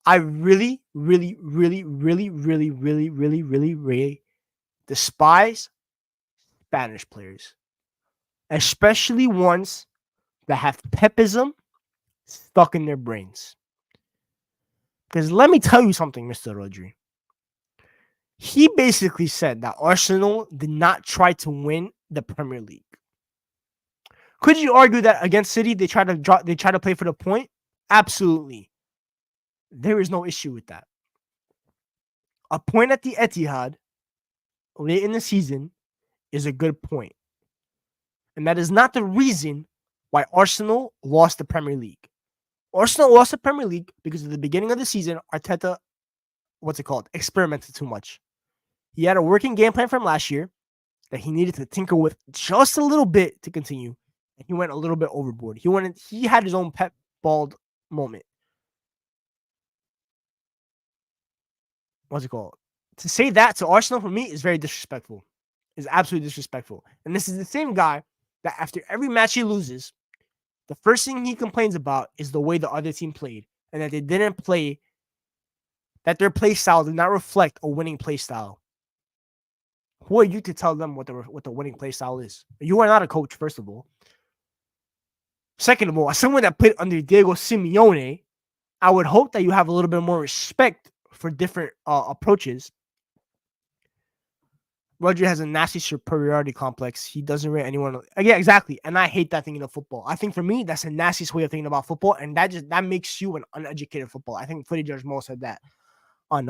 I really, really, really, really, really, really, really, really, really despise Spanish players, especially ones that have Pepism stuck in their brains. Because let me tell you something, Mr. Rodri. He basically said that Arsenal did not try to win the Premier League. Could you argue that against City they try to play for the point? Absolutely. There is no issue with that. A point at the Etihad late in the season is a good point. And that is not the reason why Arsenal lost the Premier League. Arsenal lost the Premier League because at the beginning of the season, Arteta, experimented too much. He had a working game plan from last year that he needed to tinker with just a little bit to continue. And he went a little bit overboard. He had his own Pep bald moment. To say that to Arsenal for me is very disrespectful. Is absolutely disrespectful. And this is the same guy that after every match he loses, the first thing he complains about is the way the other team played and that they didn't play, that their play style did not reflect a winning play style. Who are you to tell them what the winning play style is? You are not a coach, first of all. Second of all, as someone that played under Diego Simeone, I would hope that you have a little bit more respect for different approaches. Rodri has a nasty superiority complex. He doesn't rate anyone. Yeah, exactly. And I hate that thing in football. I think for me, that's the nastiest way of thinking about football. And that makes you an uneducated football. I think Footy Judge Mo said that on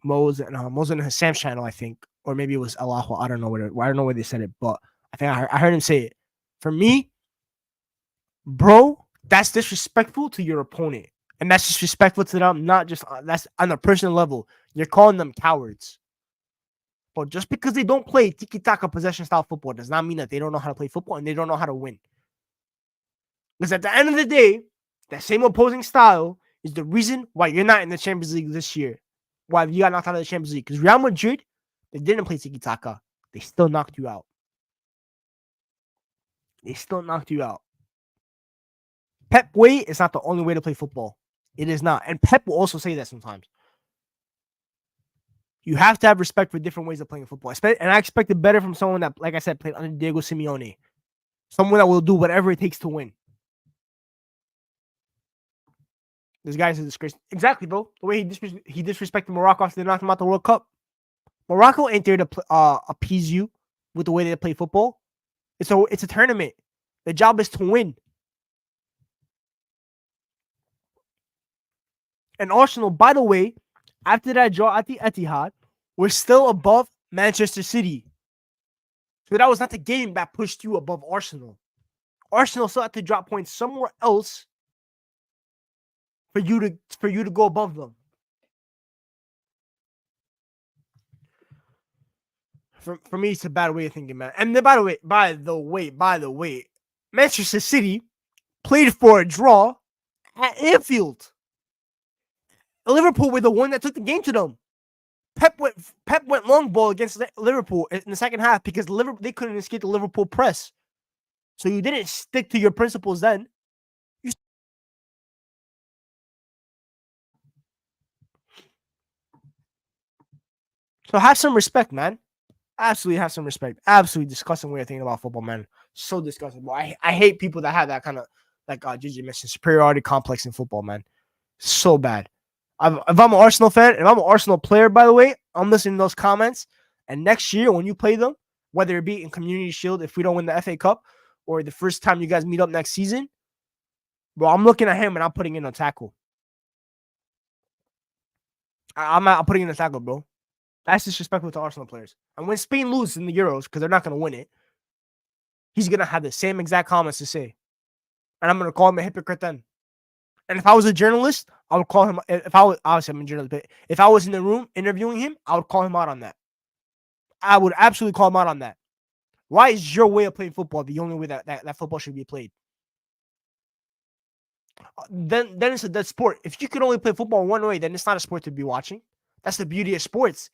Mo's and Hassam's channel, I think. Or maybe it was Alaho. I don't know where they said it, but I think I heard him say it. For me, bro, that's disrespectful to your opponent. And that's disrespectful to them, not just that's on a personal level. You're calling them cowards. But just because they don't play tiki-taka possession style football does not mean that they don't know how to play football and they don't know how to win. Because at the end of the day, that same opposing style is the reason why you're not in the Champions League this year. Why you got knocked out of the Champions League. Because Real Madrid, they didn't play tiki-taka. They still knocked you out. Pep way is not the only way to play football. It is not. And Pep will also say that sometimes. You have to have respect for different ways of playing football. And I expected better from someone that, like I said, played under Diego Simeone. Someone that will do whatever it takes to win. This guy is a disgrace. Exactly, bro. The way he disrespected Morocco after they knocked him out the World Cup. Morocco ain't there to appease you with the way they play football. It's a tournament. The job is to win. And Arsenal, by the way, after that draw at the Etihad, we're still above Manchester City. So that was not the game that pushed you above Arsenal. Arsenal still had to drop points somewhere else for you to go above them. For me, it's a bad way of thinking, man. And then, by the way, Manchester City played for a draw at Anfield. Liverpool were the one that took the game to them. Pep went long ball against Liverpool in the second half because they couldn't escape the Liverpool press. So you didn't stick to your principles then. So have some respect, man. Absolutely have some respect. Absolutely disgusting way of thinking about football, man. So disgusting. Bro. I hate people that have that kind of, like Gigi mentioned, superiority complex in football, man. So bad. If I'm an Arsenal fan, and I'm an Arsenal player, by the way, I'm listening to those comments. And next year, when you play them, whether it be in Community Shield if we don't win the FA Cup or the first time you guys meet up next season, bro, I'm looking at him and I'm putting in a tackle. I'm putting in a tackle, bro. That's disrespectful to Arsenal players. And when Spain loses in the Euros, because they're not going to win it, he's going to have the same exact comments to say. And I'm going to call him a hypocrite then. And if I was a journalist, I would call him, if I was, obviously I'm a journalist, but if I was in the room interviewing him, I would call him out on that. I would absolutely call him out on that. Why is your way of playing football the only way that football should be played? Then it's a dead sport. If you could only play football one way, then it's not a sport to be watching. That's the beauty of sports.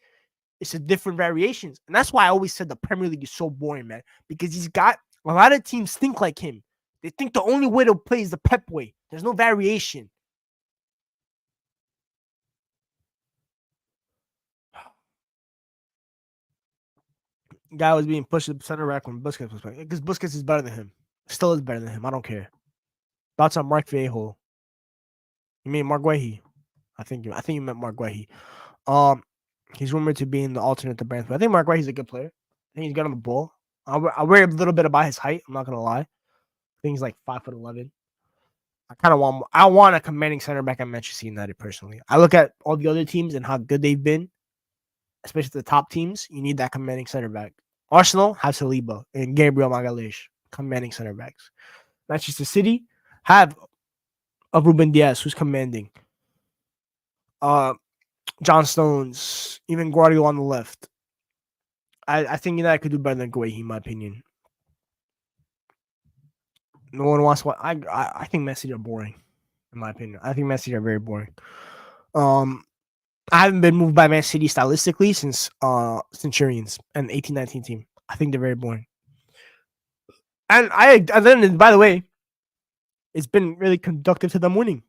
It's a different variations. And that's why I always said the Premier League is so boring, man. Because he's got a lot of teams think like him. They think the only way to play is the Pep way. There's no variation. Guy was being pushed to the center back when Busquets was playing. Because Busquets is better than him. Still is better than him. I don't care. Thoughts on Mark Viejo? You mean Mark Guehi? I think you meant Mark Guehi. He's rumored to be in the alternate to Brentford. I think Mark Guehi's a good player. I think he's good on the ball. I worry a little bit about his height. I'm not gonna lie. I think he's like 5'11". I want a commanding center back at Manchester United personally. I look at all the other teams and how good they've been, especially the top teams. You need that commanding center back. Arsenal have Saliba and Gabriel Magalhaes, commanding center backs. Manchester City have a Ruben Diaz who's commanding. John Stones, even Guardiola on the left. I think United could do better than Guehi, in my opinion. No one wants what I think Man City are boring, in my opinion. I think Man City are very boring. I haven't been moved by Man City stylistically since Centurions and 18-19 team. I think they're very boring. And then by the way, it's been really conductive to them winning.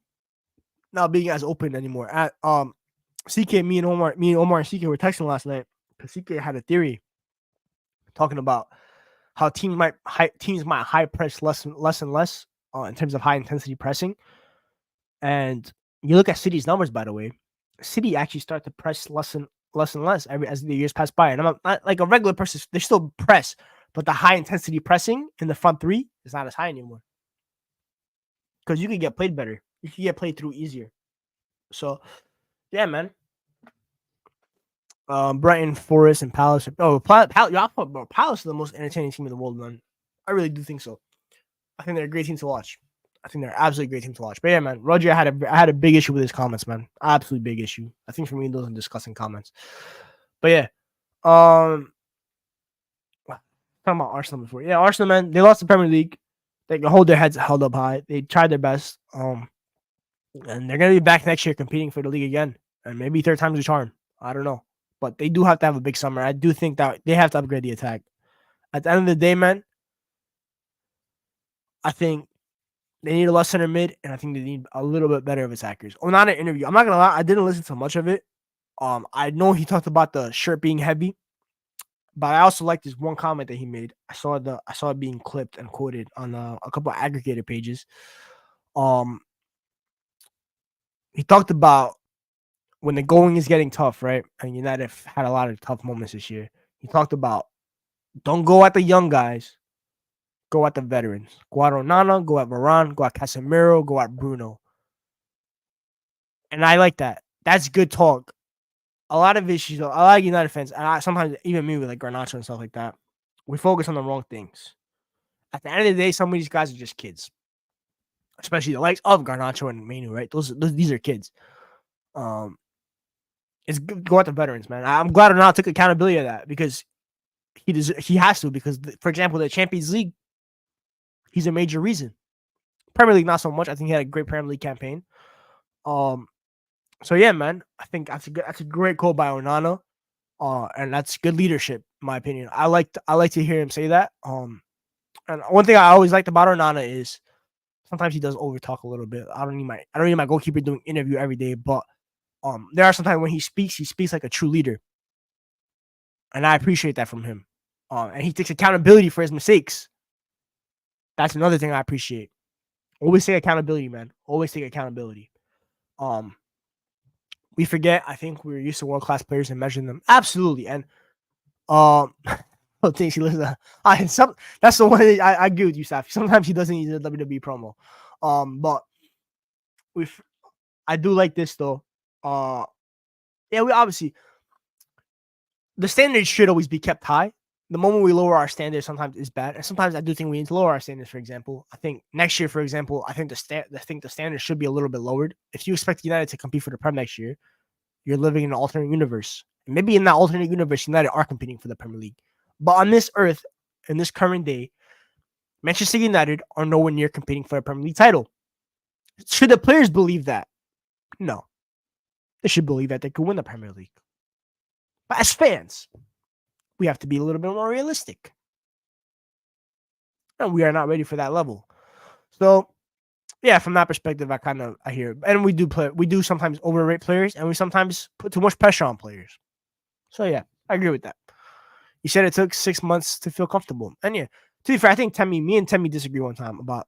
Not being as open anymore. At CK, me and Omar and CK were texting last night because CK had a theory talking about how teams might high press less and less in terms of high intensity pressing. And you look at City's numbers, by the way, City actually start to press less and less as the years pass by. And I'm not like a regular person; they still press, but the high intensity pressing in the front three is not as high anymore because you can get played better. You can get played through easier. So, yeah, man. Brighton, Forest, and Palace. Palace is the most entertaining team in the world, man. I really do think so. I think they're a great team to watch. I think they're an absolutely great team to watch. But yeah, man, Roger, I had a big issue with his comments, man. Absolutely big issue. I think for me, those are disgusting comments. But yeah, talking about Arsenal before. Yeah, Arsenal, man, they lost the Premier League. They can hold their heads held up high. They tried their best. And they're gonna be back next year competing for the league again, and maybe third time's a charm. I don't know. But they do have to have a big summer. I do think that they have to upgrade the attack. At the end of the day, man, I think they need a less center mid, and I think they need a little bit better of attackers. Oh, not an interview. I'm not gonna lie, I didn't listen to much of it. I know he talked about the shirt being heavy, but I also liked this one comment that he made. I saw it being clipped and quoted on a couple of aggregator pages. He talked about when the going is getting tough, right? And United had a lot of tough moments this year. He talked about don't go at the young guys, go at the veterans. Go at Onana, go at Varane, go at Casemiro, go at Bruno. And I like that. That's good talk. A lot of issues, a lot of United fans, and sometimes even me with like Garnacho and stuff like that, we focus on the wrong things. At the end of the day, some of these guys are just kids. Especially the likes of Garnacho and Manu, right? These are kids. It's good, go at the veterans, man. I'm glad Ronaldo took accountability of that because he has to. Because, for example, the Champions League, he's a major reason. Premier League, not so much. I think he had a great Premier League campaign. So yeah, man, I think that's a great quote by Onana. And that's good leadership, in my opinion. I like to hear him say that. And one thing I always liked about Onana is sometimes he does overtalk a little bit. I don't need my goalkeeper doing interview every day, but there are sometimes when he speaks like a true leader. And I appreciate that from him. And he takes accountability for his mistakes. That's another thing I appreciate. Always take accountability, man. Always take accountability. We forget, I think we're used to world-class players and measuring them. Absolutely. And don't think he listens. That's the one I agree with you, Safi. Sometimes he doesn't use a WWE promo. But with I do like this though. Yeah, we obviously the standards should always be kept high. The moment we lower our standards, sometimes is bad, and sometimes I do think we need to lower our standards. For example, I think next year, for example, I think the standards should be a little bit lowered. If you expect United to compete for the Prem next year, you're living in an alternate universe. And maybe in that alternate universe, United are competing for the Premier League. But on this earth, in this current day, Manchester United are nowhere near competing for a Premier League title. Should the players believe that? No. They should believe that they could win the Premier League. But as fans, we have to be a little bit more realistic. And we are not ready for that level. So, yeah, from that perspective, I hear. And we do sometimes overrate players, and we sometimes put too much pressure on players. So, yeah, I agree with that. You said it took 6 months to feel comfortable. And yeah, to be fair, I think me and Temi disagree one time about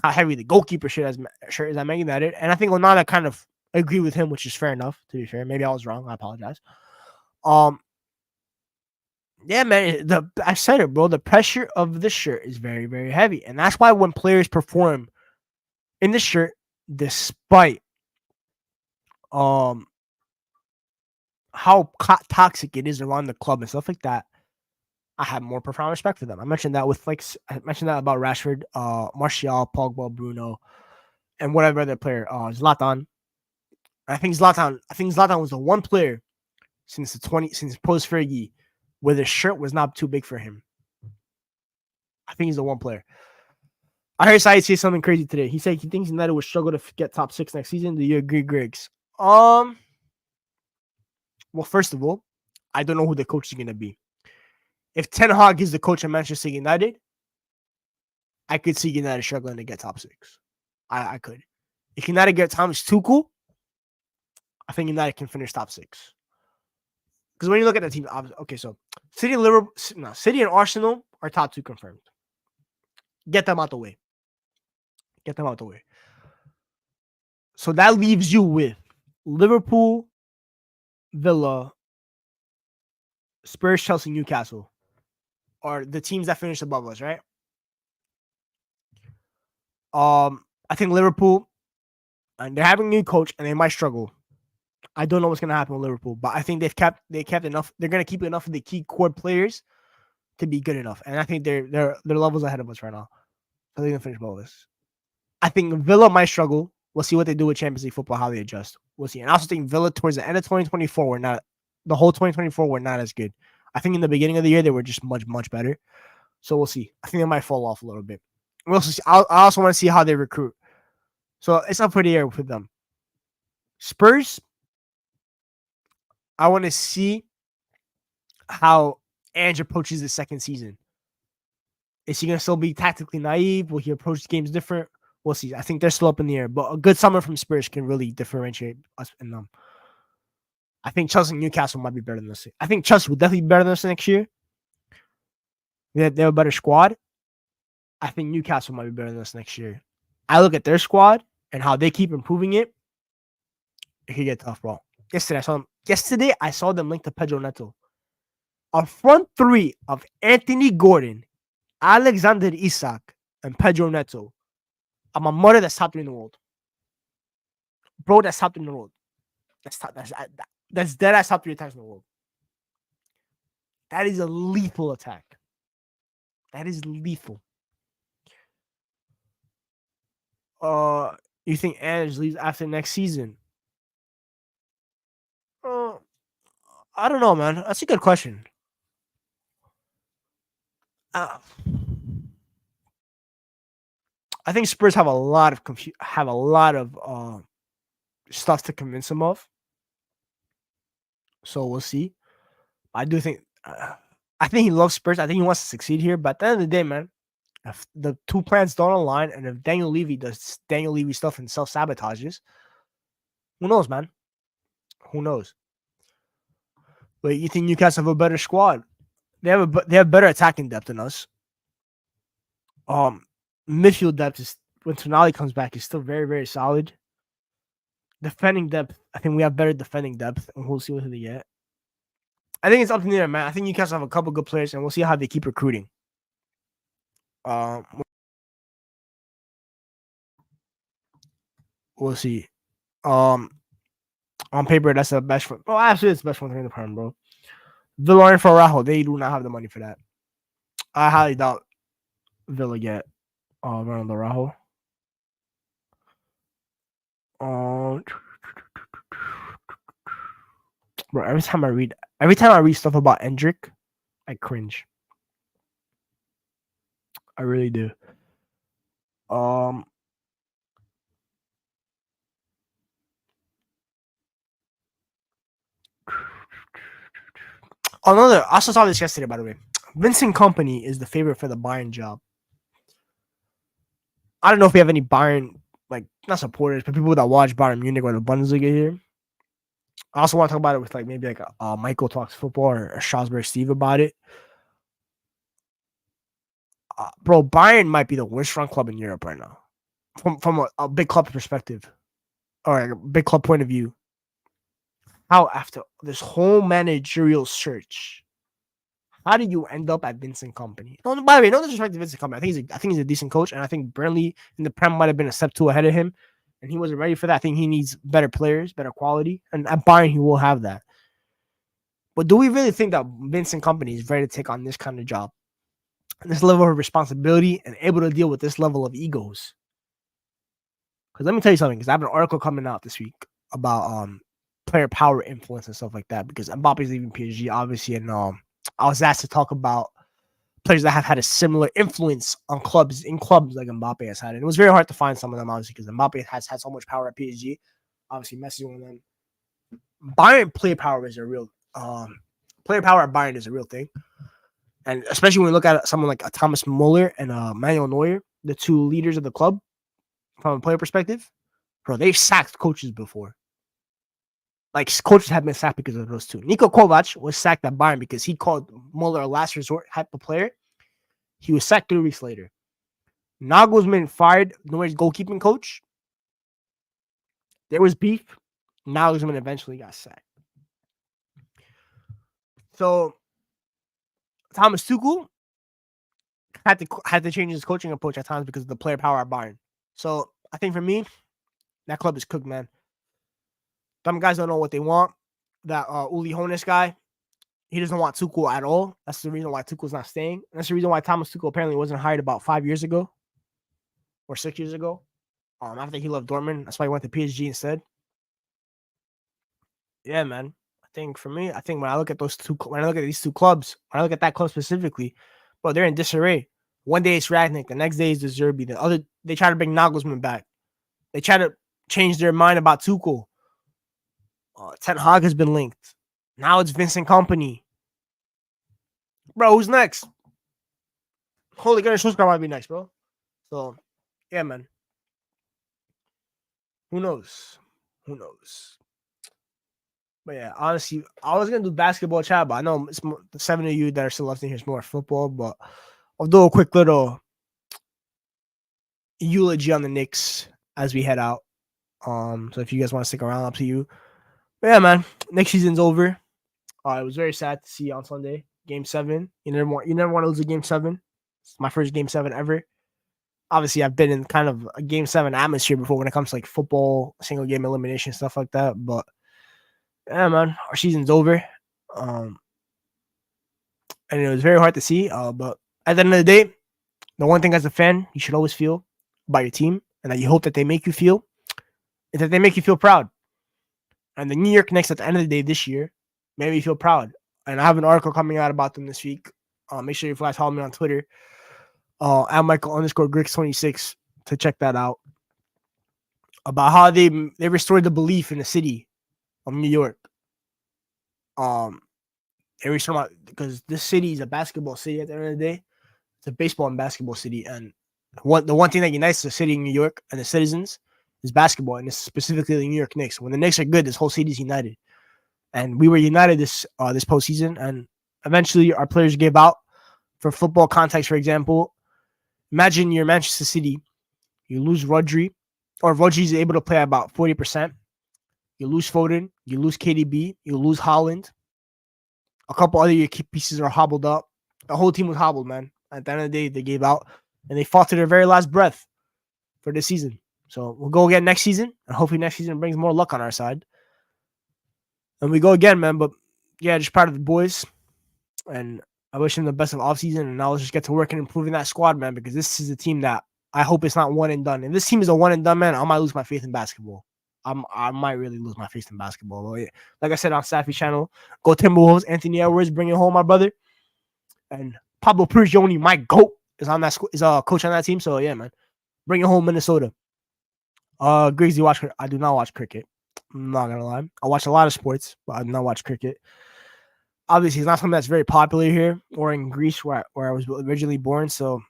how heavy the goalkeeper shirt is at Man United. And I think Onana kind of agreed with him, which is fair enough, to be fair. Maybe I was wrong. I apologize. Yeah, man. I said it, bro. The pressure of the shirt is very, very heavy. And that's why when players perform in the shirt, despite how toxic it is around the club and stuff like that, I have more profound respect for them. I mentioned that about Rashford, Martial, Pogba, Bruno, and whatever other player, Zlatan. I think Zlatan was the one player since post Fergie where the shirt was not too big for him. I think he's the one player. I heard Said say something crazy today. He said he thinks United will struggle to get top 6 next season. Do you agree, Griggs? Well, first of all, I don't know who the coach is going to be. If Ten Hag is the coach of Manchester United, I could see United struggling to get top 6. I could. If United get Thomas Tuchel, I think United can finish top 6. Because when you look at the team, okay, so City and Arsenal are top 2 confirmed. Get them out the way. So that leaves you with Liverpool, Villa, Spurs, Chelsea, Newcastle are the teams that finished above us, right? I think Liverpool, and they're having a new coach, and they might struggle. I don't know what's gonna happen with Liverpool, but I think they kept enough. They're gonna keep enough of the key core players to be good enough, and I think they're levels ahead of us right now. So they're gonna finish above us. I think Villa might struggle. We'll see what they do with Champions League football, how they adjust. We'll see. And I also think Villa towards the end of 2024 the whole 2024 were not as good. I think in the beginning of the year they were just much, much better. So we'll see. I think they might fall off a little bit. We'll also see. I also want to see how they recruit. So it's up for the air with them. Spurs, I want to see how Ange approaches the second season. Is he going to still be tactically naive? Will he approach the games different? We'll see. I think they're still up in the air, but a good summer from Spurs can really differentiate us and them. I think Chelsea and Newcastle might be better than us. I think Chelsea will definitely be better than us next year. They have a better squad. I think Newcastle might be better than us next year. I look at their squad and how they keep improving it. It could get tough, bro. Yesterday, I saw them linked to Pedro Neto. A front three of Anthony Gordon, Alexander Isak, and Pedro Neto. I'm a mother that's top 3 in the world. Bro, that's top 3 in the world. That's dead ass top 3 attacks in the world. That is a lethal attack. That is lethal. You think Ange leaves after next season? I don't know, man. That's a good question. I think Spurs have a lot of stuff to convince him of. So we'll see. I do think I think he loves Spurs. I think he wants to succeed here. But at the end of the day, man, if the two plans don't align, and if Daniel Levy does Daniel Levy stuff and self-sabotages, who knows, man? Who knows? But you think Newcastle have a better squad? They have better attacking depth than us. Midfield depth is when Tonali comes back is still very, very solid. Defending depth, I think we have better defending depth, and we'll see what they get. I think it's up to them, man. I think Newcastle have a couple good players, and we'll see how they keep recruiting. Um, we'll see. Um, on paper, that's the best. Well, absolutely, it's the best one in the Prem, bro. Villa and Rajo, they do not have the money for that. I highly doubt Villa get Ronaldo Rajo. Bro, every time I read stuff about Endrick, I cringe. I really do. Um, I also saw this yesterday, by the way. Vincent Company is the favorite for the Bayern job. I don't know if we have any Bayern, like, not supporters, but people that watch Bayern Munich or the Bundesliga here. I also want to talk about it with, like, maybe like Michael Talks Football or Strasbourg Steve about it. Bro, Bayern might be the worst run club in Europe right now, from a big club perspective or like a big club point of view. How after this whole managerial search, how did you end up at Vincent Company? No, by the way, no disrespect to Vincent Company. I think he's a decent coach, and I think Burnley in the Prem might have been a step two ahead of him, and he wasn't ready for that. I think he needs better players, better quality, and at Bayern he will have that. But do we really think that Vincent Company is ready to take on this kind of job, this level of responsibility, and able to deal with this level of egos? Because let me tell you something. Because I have an article coming out this week about player power influence and stuff like that. Because Mbappe's leaving PSG, obviously, and I was asked to talk about players that have had a similar influence on clubs like Mbappe has had. And it was very hard to find some of them, obviously, because Mbappe has had so much power at PSG. Obviously, Messi one of them. Bayern player power is a real player power at Bayern is a real thing. And especially when we look at someone like Thomas Muller and Manuel Neuer, the two leaders of the club from a player perspective, bro, they've sacked coaches before. Like, coaches have been sacked because of those two. Niko Kovac was sacked at Bayern because he called Muller a last resort type of player. He was sacked 3 weeks later. Nagelsmann fired Neuer's goalkeeping coach. There was beef. Nagelsmann eventually got sacked. So Thomas Tuchel had to change his coaching approach at times because of the player power at Bayern. So I think for me, that club is cooked, man. Some guys don't know what they want. That Uli Hoeneß guy, he doesn't want Tuchel at all. That's the reason why Tuchel's not staying. That's the reason why Thomas Tuchel apparently wasn't hired about 5 years ago or 6 years ago. After he left Dortmund, that's why he went to PSG instead. Yeah, man. I think for me, when I look at these two clubs, when I look at that club specifically, bro, they're in disarray. One day it's Ragnick, the next day is the Zerbi. They try to bring Nagelsmann back. They try to change their mind about Tuchel. Ten Hag has been linked. Now it's Vincent Company. Bro, who's next? Holy Gunnar Solskjaer might be next, bro. So, yeah, man. Who knows? But yeah, honestly, I was gonna do basketball chat, but I know it's more, the 7 of you that are still left in here is more football. But I'll do a quick little eulogy on the Knicks as we head out. So if you guys want to stick around, up to you. But yeah, man, next season's over. It was very sad to see on Sunday, Game 7. You never want to lose a Game 7. It's my first Game 7 ever. Obviously, I've been in kind of a Game 7 atmosphere before when it comes to like football, single game elimination, stuff like that. But yeah, man, our season's over. And it was very hard to see. But at the end of the day, the one thing as a fan you should always feel about your team and that you hope that they make you feel is that they make you feel proud. And the New York Knicks at the end of the day this year made me feel proud. And I have an article coming out about them this week. Make sure you guys follow me on Twitter at Michael_Griggs26 to check that out. About how they restored the belief in the city of New York. Every time because this city is a basketball city at the end of the day. It's a baseball and basketball city. And the one thing that unites the city of New York and the citizens is basketball, and it's specifically the New York Knicks. When the Knicks are good, this whole city is united. And we were united this postseason, and eventually our players gave out. For football context, for example, imagine you're Manchester City, you lose Rodri, or Rodri's able to play at about 40%. You lose Foden, you lose KDB, you lose Holland. A couple other key pieces are hobbled up. The whole team was hobbled, man. At the end of the day, they gave out and they fought to their very last breath for this season. So we'll go again next season, and hopefully next season brings more luck on our side. And we go again, man. But yeah, just proud of the boys, and I wish them the best of offseason. And now let's just get to work and improving that squad, man, because this is a team that I hope it's not one and done. If this team is a one and done, man, I might lose my faith in basketball. I might really lose my faith in basketball. But yeah, like I said on Safi channel, go Timberwolves. Anthony Edwards, bring it home, my brother. And Pablo Prigioni, my GOAT, is on that is a coach on that team. So yeah, man, bring it home, Minnesota. Griggs, you watch? I do not watch cricket. I'm not gonna lie. I watch a lot of sports, but I do not watch cricket. Obviously, it's not something that's very popular here or in Greece, where I was originally born. So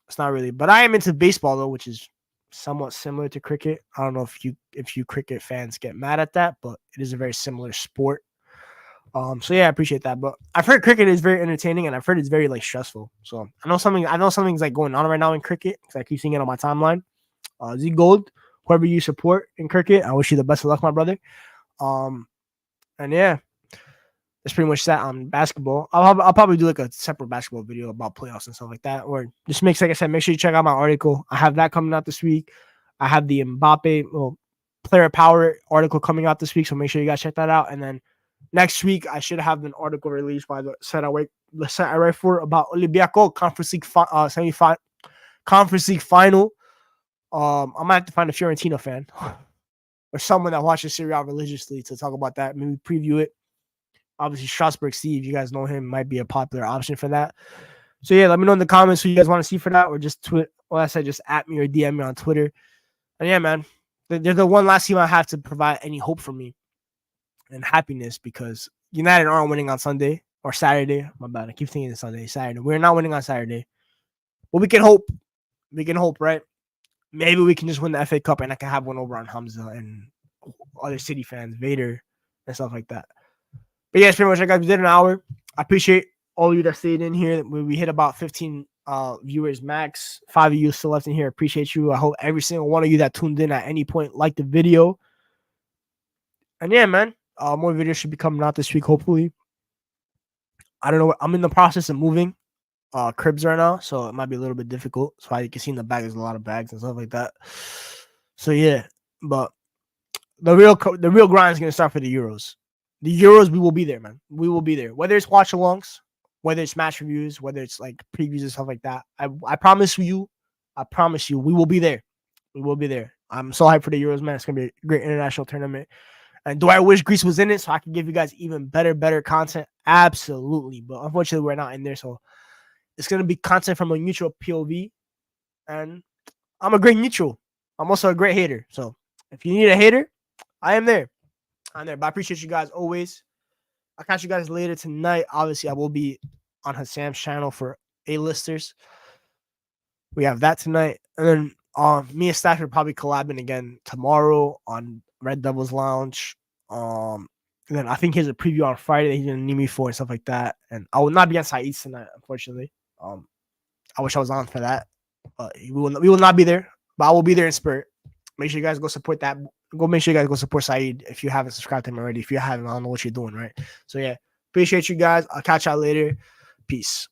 it's not really. But I am into baseball though, which is somewhat similar to cricket. I don't know if you cricket fans get mad at that, but it is a very similar sport. So yeah, I appreciate that. But I've heard cricket is very entertaining, and I've heard it's very like stressful. So I know something's like going on right now in cricket because I keep seeing it on my timeline. Z Gold, whoever you support in cricket, I wish you the best of luck, my brother. And yeah, that's pretty much that on basketball. I'll probably do like a separate basketball video about playoffs and stuff like that. Or just like I said, make sure you check out my article. I have that coming out this week. I have the Mbappe player power article coming out this week, so make sure you guys check that out. And then next week, I should have an article released by the site I write for about Olympiacos Conference League semi-final. Conference League final. I might have to find a Fiorentina fan or someone that watches Serie A religiously to talk about that. Maybe preview it. Obviously, Strasbourg Steve, you guys know him, might be a popular option for that. So yeah, let me know in the comments who you guys want to see for that, or just tweet. Well, I said just at me or DM me on Twitter. And yeah, man, they're the one last team I have to provide any hope for me and happiness, because United aren't winning on Sunday or Saturday. My bad. I keep thinking it's Sunday, Saturday. We're not winning on Saturday. But we can hope. We can hope, right? Maybe we can just win the FA Cup and I can have one over on Hamza and other City fans, Vader, and stuff like that. But yeah, it's pretty much like, guys. We did an hour. I appreciate all of you that stayed in here. We hit about 15 viewers max. 5 of you still left in here. Appreciate you. I hope every single one of you that tuned in at any point liked the video. And yeah, man, more videos should be coming out this week, hopefully. I don't know. I'm in the process of moving cribs right now, so it might be a little bit difficult. So you can see in the bag, there's a lot of bags and stuff like that. So yeah, but the real grind is gonna start for the Euros. The Euros, we will be there, man. We will be there. Whether it's watch alongs, whether it's match reviews, whether it's like previews and stuff like that. I promise you, we will be there. We will be there. I'm so hyped for the Euros, man. It's gonna be a great international tournament. And do I wish Greece was in it so I can give you guys even better content? Absolutely. But unfortunately, we're not in there. So it's going to be content from a neutral POV. And I'm a great neutral. I'm also a great hater. So if you need a hater, I am there. But I appreciate you guys always. I'll catch you guys later tonight. Obviously, I will be on Hassam's channel for A-listers. We have that tonight. And then me and Stafford probably collabing again tomorrow on Red Devils Lounge. And then I think here's a preview on Friday that he's gonna need me for and stuff like that. And I will not be on Saeed's tonight, unfortunately. I wish I was on for that. We will not be there, but I will be there in spirit. Make sure you guys go support that. Make sure you guys go support Saeed if you haven't subscribed to him already. If you haven't, I don't know what you're doing, right? So yeah, appreciate you guys. I'll catch y'all later. Peace.